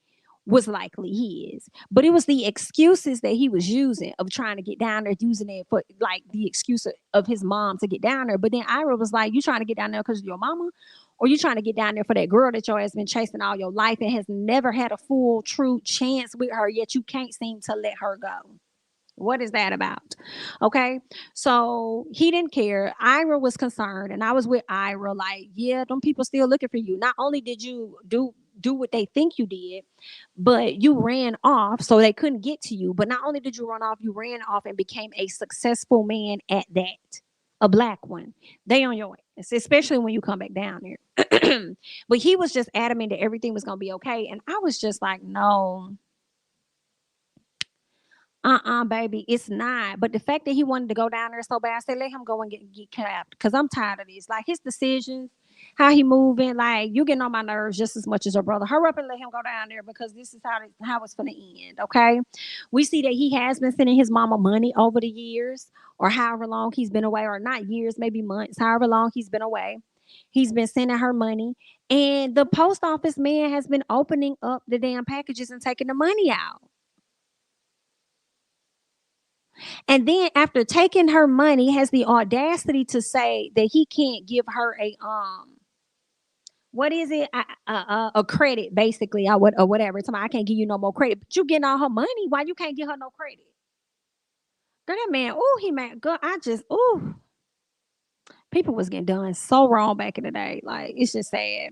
was likely his. But it was the excuses that he was using of trying to get down there, using it for like the excuse of his mom to get down there. But then Ira was like, "You trying to get down there because of your mama? Or you trying to get down there for that girl that your ass been chasing all your life and has never had a full, true chance with her, yet you can't seem to let her go?" What is that about? Okay. So he didn't care. Ira was concerned, and I was with Ira, like, yeah, them people still looking for you. Not only did you do what they think you did, but you ran off so they couldn't get to you. But not only did you run off, you ran off and became a successful man at that. A black one. They on your ass, especially when you come back down there. But he was just adamant that everything was gonna be okay. And I was just like, no, baby, it's not. But the fact that he wanted to go down there so bad, I said, let him go and get clapped because I'm tired of this. Like his decisions, how he moving, like you getting on my nerves just as much as your brother. Hurry up and let him go down there because this is how it's gonna end. Okay, we see that he has been sending his mama money over the years, or however long he's been away, or not years, maybe months, however long he's been away. He's been sending her money, and the post office man has been opening up the damn packages and taking the money out. And then after taking her money, has the audacity to say that he can't give her a what is it? A credit, basically, or whatever. Somebody, I can't give you no more credit, but you getting all her money. Why you can't give her no credit? Girl, that man, oh, he mad. Girl, I just, oh, people was getting done so wrong back in the day. Like, it's just sad.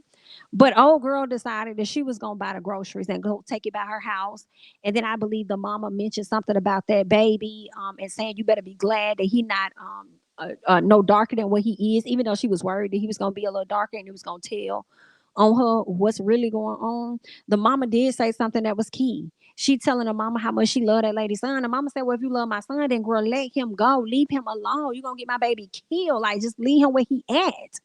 But old girl decided that she was gonna buy the groceries and go take it by her house. And then I believe the mama mentioned something about that baby, and saying you better be glad that he not no darker than what he is, even though she was worried that he was gonna be a little darker and he was gonna tell on her what's really going on. The mama did say something that was key. She telling her mama how much she loved that lady's son. The mama said, well, if you love my son, then girl, let him go. Leave him alone. You're gonna get my baby killed. Like, just leave him where he at.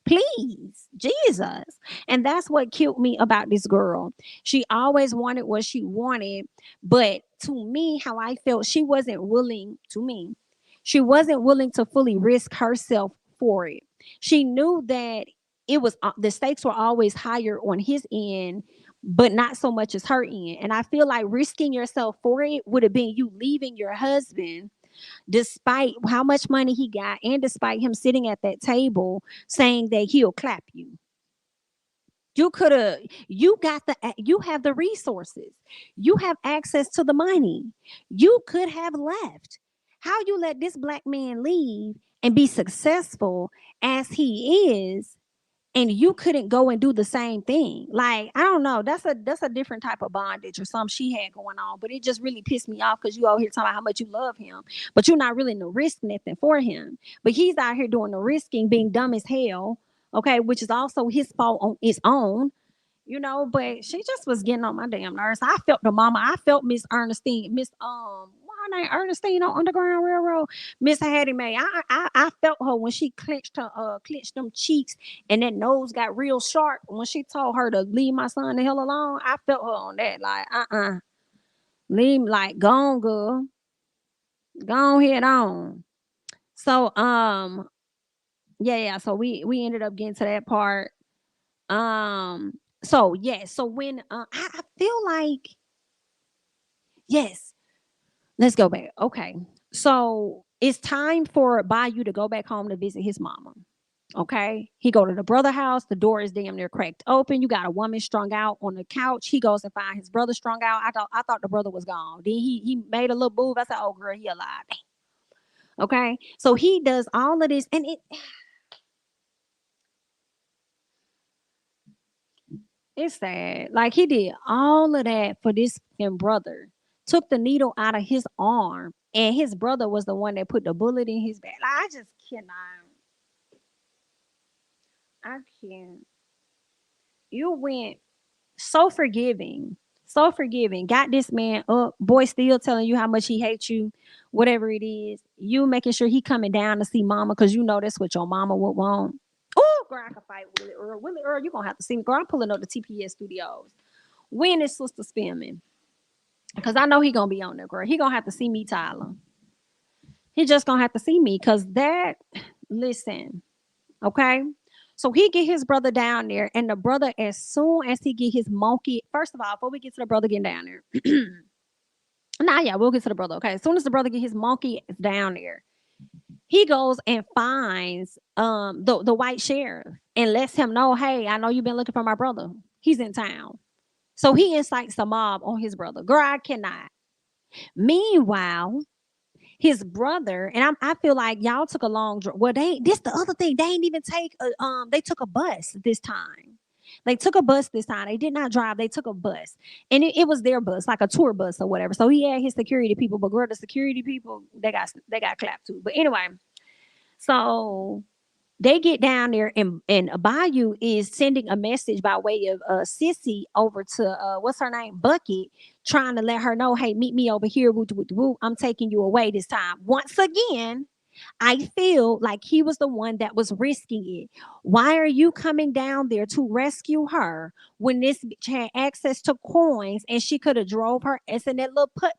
Please, Jesus. And that's what killed me about this girl. She always wanted what she wanted, but to me, how I felt, she wasn't willing to fully risk herself for it. She knew that it was the stakes were always higher on his end, but not so much as her end. And I feel like risking yourself for it would have been you leaving your husband despite how much money he got and despite him sitting at that table saying that he'll clap you. You could have, you have the resources, you have access to the money, you could have left. How you let this black man leave and be successful as he is, and you couldn't go and do the same thing? Like, I don't know, that's a different type of bondage or something she had going on. But it just really pissed me off because you out here talking about how much you love him, but you're not really in the risk nothing for him. But he's out here doing the risking, being dumb as hell, okay, which is also his fault on its own, but she just was getting on my damn nerves. I felt the mama. I felt Miss Ernestine, what her name, Ernestine on Underground Railroad, Miss Hattie Mae. I felt her when she clenched them cheeks and that nose got real sharp when she told her to leave my son the hell alone. I felt her on that, like, leave, like, go on, girl, go on, head on. So yeah. So we ended up getting to that part. Um, so yeah, so when I feel like, yes, let's go back. Okay. So it's time for Bayou to go back home to visit his mama. Okay. He go to the brother house. The door is damn near cracked open. You got a woman strung out on the couch. He goes and find his brother strung out. I thought the brother was gone. Then he made a little move. I said, oh girl, he alive. Okay. So he does all of this, and it's sad. Like, he did all of that for this fucking brother. Took the needle out of his arm, and his brother was the one that put the bullet in his back. Like, I just cannot. I can't. You went so forgiving. Got this man up. Boy still telling you how much he hates you, whatever it is. You making sure he coming down to see mama because you know that's what your mama would want. Oh, girl, I can fight Willie Earl. Willie Earl, you gonna have to see me. Girl, I'm pulling up the TPS studios. When is Sister Spinning? Because I know he gonna be on there, girl. He gonna have to see me, Tyler. He just gonna have to see me because that. Listen, okay. So he get his brother down there, and the brother, as soon as he get his monkey, first of all, before we get to the brother getting down there, nah, yeah, we'll get to the brother. Okay, as soon as the brother get his monkey down there, he goes and finds the white sheriff and lets him know, hey, I know you've been looking for my brother. He's in town. So he incites the mob on his brother. Girl, I cannot. Meanwhile, his brother, and I feel like y'all took a long well, this the other thing, they ain't even take they took a bus this time. They took a bus this time. They did not drive. They took a bus, and it was their bus, like a tour bus or whatever. So he had his security people, but girl, the security people, they got clapped too. But anyway, so they get down there, and Bayou is sending a message by way of Sissy over to what's her name, Bucket, trying to let her know, hey, meet me over here. Woo, woo, woo. I'm taking you away this time. Once again, I feel like he was the one that was risking it. Why are you coming down there to rescue her when this bitch had access to coins and she could have drove her ass in that little putt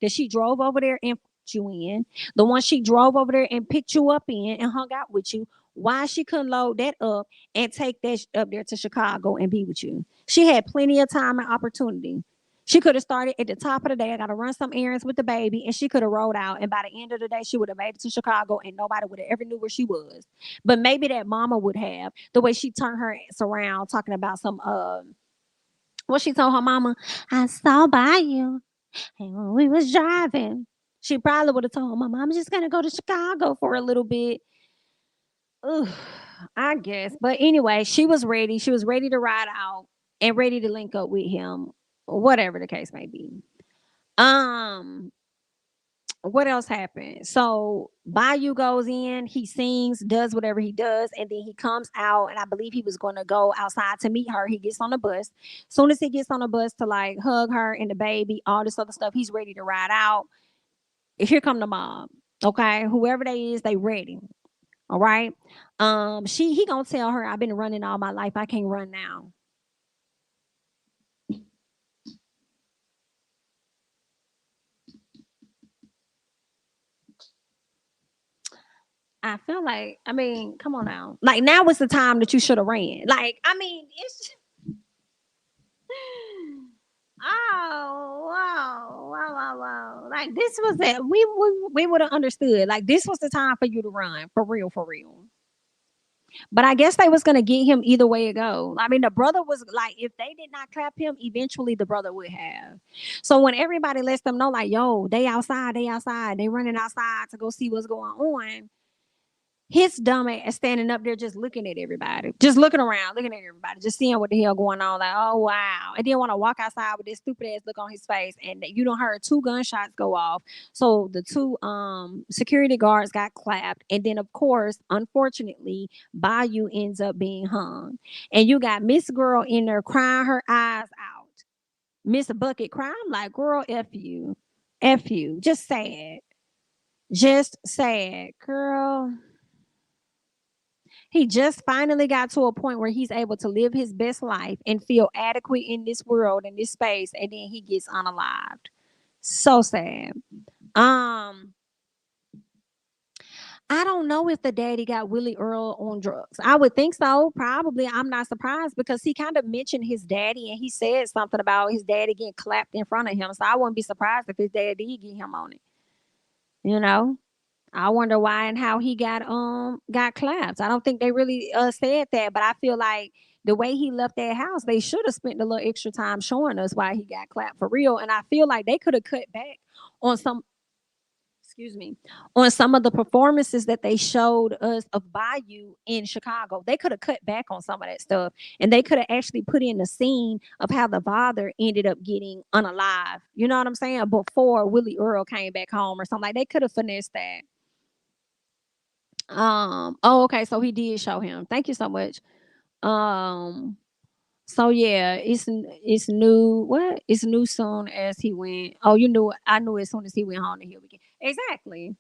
that she drove over there and you in, the one she drove over there and picked you up in and hung out with you? Why she couldn't load that up and take that up there to Chicago and be with you? She had plenty of time and opportunity. She could have started at the top of the day. I got to run some errands with the baby, and she could have rolled out. And by the end of the day, she would have made it to Chicago, and nobody would have ever knew where she was. But maybe that mama would have. The way she turned her ass around, talking about some what she told her mama, I saw Bayou, and when we was driving, she probably would have told her mama, I'm just gonna go to Chicago for a little bit. Ugh, I guess. But anyway, she was ready. She was ready to ride out and ready to link up with him, whatever the case may be. Um, what else happened? So Bayou goes in, he sings, does whatever he does, and then he comes out. And I believe he was going to go outside to meet her. He gets on the bus. Soon as he gets on the bus to like hug her and the baby, all this other stuff, he's ready to ride out. Here come the mob. Okay, whoever they is, they ready. All right. He gonna tell her, I've been running all my life. I can't run now. I feel like, I mean, come on now. Like now is the time that you should have ran. Like, I mean, it's oh wow, wow, wow, wow. Like this was it. We would have understood. Like this was the time for you to run. For real, for real. But I guess they was gonna get him either way it go. I mean, the brother was like, if they did not clap him, eventually the brother would have. So when everybody lets them know, like, yo, they outside, they running outside to go see what's going on, his dumb ass standing up there just looking at everybody, just looking around, looking at everybody, just seeing what the hell going on. Like, oh wow. And then want to walk outside with this stupid ass look on his face. And you don't heard two gunshots go off. So the two security guards got clapped. And then of course, unfortunately, Bayou ends up being hung. And you got Miss Girl in there crying her eyes out. Miss Bucket crying. I'm like, girl, F you. F you. Just sad. Just sad. Girl. He just finally got to a point where he's able to live his best life and feel adequate in this world, in this space, and then he gets unalived. So sad. Um, I don't know if the daddy got Willie Earl on drugs. I would think so. Probably. I'm not surprised because he kind of mentioned his daddy and he said something about his daddy getting clapped in front of him. So I wouldn't be surprised if his dad did get him on it. You know? I wonder why and how he got clapped. I don't think they really said that, but I feel like the way he left that house, they should have spent a little extra time showing us why he got clapped for real. And I feel like they could have cut back on some, excuse me, on some of the performances that they showed us of Bayou in Chicago. They could have cut back on some of that stuff, and they could have actually put in the scene of how the father ended up getting unalive. You know what I'm saying? Before Willie Earl came back home or something like they could have finessed that. Oh, okay, so he did show him. Thank you so much. Um, so yeah, it's new. What? It's new soon as he went. Oh, you knew it. I knew as soon as he went home to Hill again. Exactly.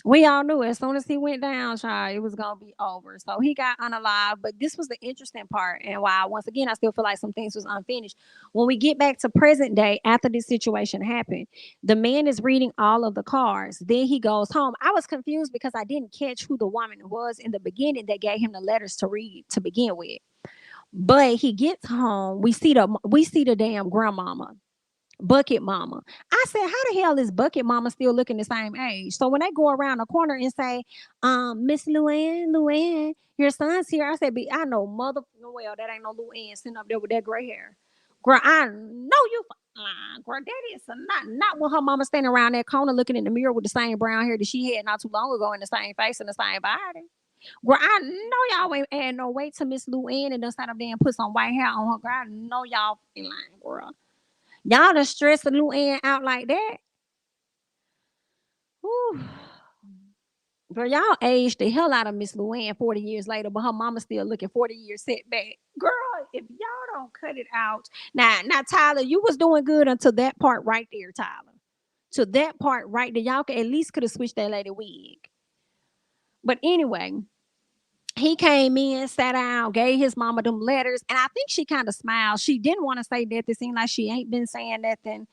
We all knew as soon as he went down, child, it was gonna be over. So he got unalive. But this was the interesting part, and why once again I still feel like some things was unfinished. When we get back to present day after this situation happened, the man is reading all of the cards. Then he goes home. I was confused because I didn't catch who the woman was in the beginning that gave him the letters to read to begin with. But he gets home. We see the damn grandmama. Bucket Mama. I said, how the hell is Bucket Mama still looking the same age? So when they go around the corner and say, Miss Luanne, your son's here. I said, I know mother well, that ain't no Luanne sitting up there with that gray hair. Girl, I know you girl, that is not when her mama standing around that corner looking in the mirror with the same brown hair that she had not too long ago in the same face and the same body. Girl, I know y'all ain't add no weight to Miss Luanne and done sat up there and put some white hair on her. Girl, I know y'all fucking lying, girl. Y'all done stress a new end out like that. Whew. Girl, y'all aged the hell out of Miss Luann 40 years later, but her mama still looking 40 years setback. Girl, if y'all don't cut it out. Now, Tyler, you was doing good until that part right there, Tyler. To that part right there. Y'all at least could have switched that lady wig. But anyway, he came in, sat down, gave his mama them letters, and I think she kind of smiled. She didn't want to say that. It seemed like she ain't been saying nothing.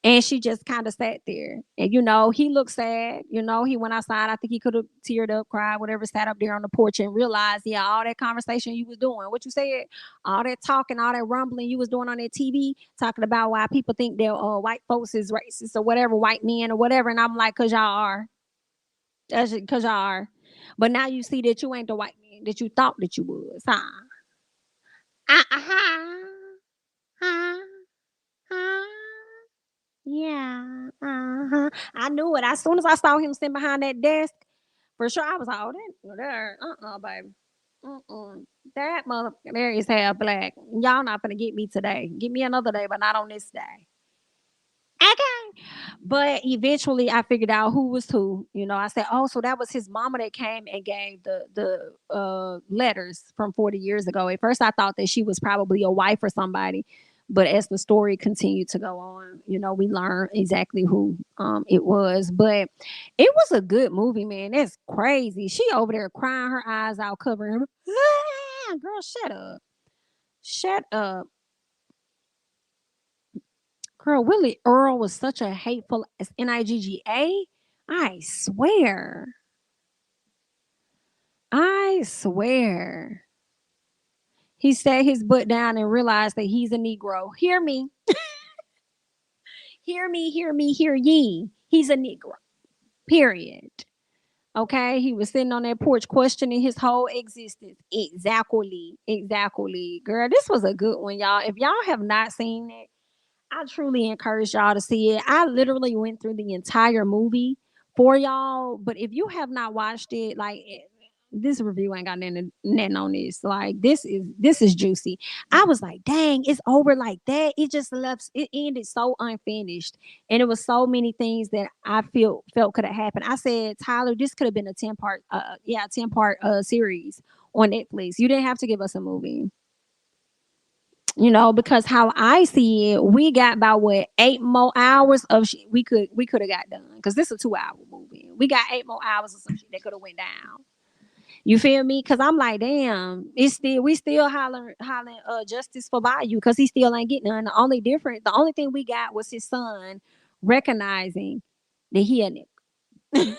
And she just kind of sat there. And, he looked sad. He went outside. I think he could have teared up, cried, whatever, sat up there on the porch and realized, yeah, all that conversation you was doing, what you said, all that talking, all that rumbling you was doing on that TV, talking about why people think that white folks is racist or whatever, white men or whatever. And I'm like, because y'all are. That's because y'all are. But now you see that you ain't the white man that you thought that you was, huh? Uh-huh. Huh? Huh? Yeah. Uh-huh. I knew it. As soon as I saw him sitting behind that desk, for sure, I was like, oh, that there. Baby. Mm-mm. That mother there is half black. Y'all not gonna get me today. Get me another day, but not on this day. Okay. But eventually I figured out who was who. I said, oh, so that was his mama that came and gave the letters from 40 years ago. At first I thought that she was probably a wife or somebody. But as the story continued to go on, we learned exactly who it was. But it was a good movie, man. That's crazy. She over there crying her eyes out, covering her. Girl, shut up. Shut up. Girl, Willie Earl was such a hateful as Nigga. I swear. I swear. He sat his butt down and realized that he's a Negro. Hear me. Hear me, hear me, hear ye. He's a Negro. Period. Okay. He was sitting on that porch questioning his whole existence. Exactly. Exactly. Girl, this was a good one, y'all. If y'all have not seen it, I truly encourage y'all to see it. I literally went through the entire movie for y'all, but if you have not watched it, this review ain't got nothing on this. Like this is juicy. I was like, dang, it's over like that. It just left. It ended so unfinished, and it was so many things that I felt could have happened. I said, Tyler, this could have been a 10-part, 10-part series on Netflix. You didn't have to give us a movie. Because how I see it, we got about what 8 more hours of shit we could have got done. Because this is a 2-hour movie. We got 8 more hours of some shit that could have went down. You feel me? Because I'm like, damn, we still hollering justice for Bayou because he still ain't getting none. The only thing we got was his son recognizing that he a nigga.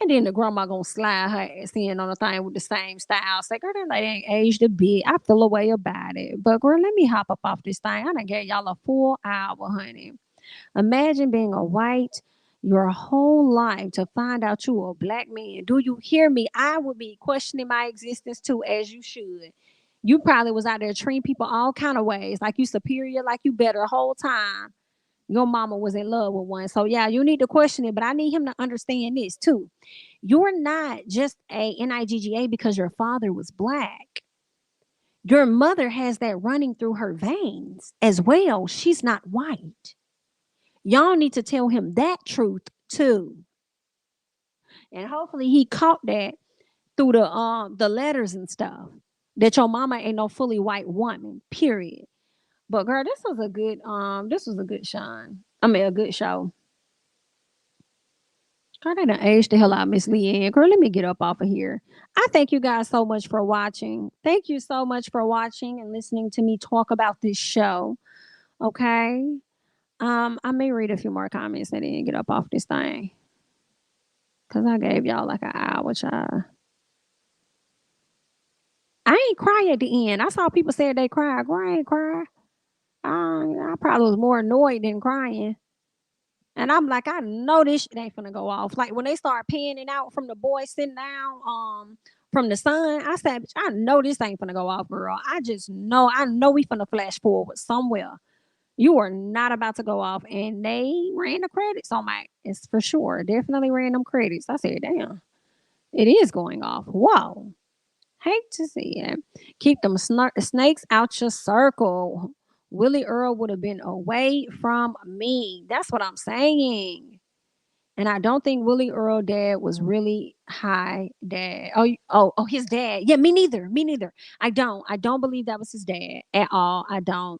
And then the grandma gonna slide her ass in on the thing with the same style. Say, girl, that lady ain't aged a bit. I feel a way about it. But girl, let me hop up off this thing. I done gave y'all a full hour, honey. Imagine being a white your whole life to find out you a black man. Do you hear me? I would be questioning my existence too, as you should. You probably was out there treating people all kind of ways, like you superior, like you better the whole time. Your mama was in love with one. So yeah, you need to question it, but I need him to understand this too. You're not just a Nigga because your father was black. Your mother has that running through her veins as well. She's not white. Y'all need to tell him that truth too. And hopefully he caught that through the letters and stuff. That your mama ain't no fully white woman. Period. But girl, this was a good show. I mean a good show. Girl, they done aged the hell out of Miss Leanne. Girl, let me get up off of here. I thank you guys so much for watching. Thank you so much for watching and listening to me talk about this show. Okay. I may read a few more comments and then get up off this thing. Cause I gave y'all like an hour, child. I ain't cry at the end. I saw people say they cried. Girl, I ain't cry. I probably was more annoyed than crying. And I'm like, I know this shit ain't finna go off. Like when they start panning out from the boy sitting down, from the sun, I said, bitch, I know this ain't finna go off, girl. I know we finna flash forward somewhere. You are not about to go off. And they ran the credits on my, it's for sure. Definitely ran them credits. I said, damn, it is going off. Whoa. Hate to see it. Keep them snakes out your circle. Willie Earl would have been away from me. That's what I'm saying. And I don't think Willie Earl dad was really high dad. Oh, his dad. Yeah, me neither. Me neither. I don't. I don't believe that was his dad at all. I don't.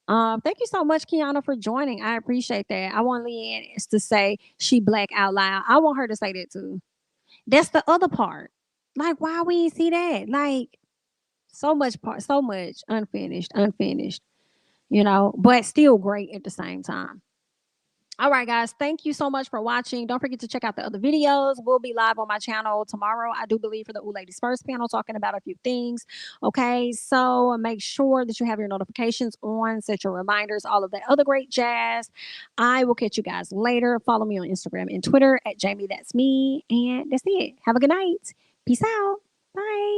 Thank you so much, Kiana, for joining. I appreciate that. I want Leanne to say she black out loud. I want her to say that too. That's the other part. Like, why we ain't see that? Like, so much unfinished. but still great at the same time. All right, guys. Thank you so much for watching. Don't forget to check out the other videos. We'll be live on my channel tomorrow, I do believe, for the Ooh Ladies First panel, talking about a few things. Okay, so make sure that you have your notifications on, set your reminders, all of that other great jazz. I will catch you guys later. Follow me on Instagram and Twitter at jamithatsme. And that's it. Have a good night. Peace out. Bye.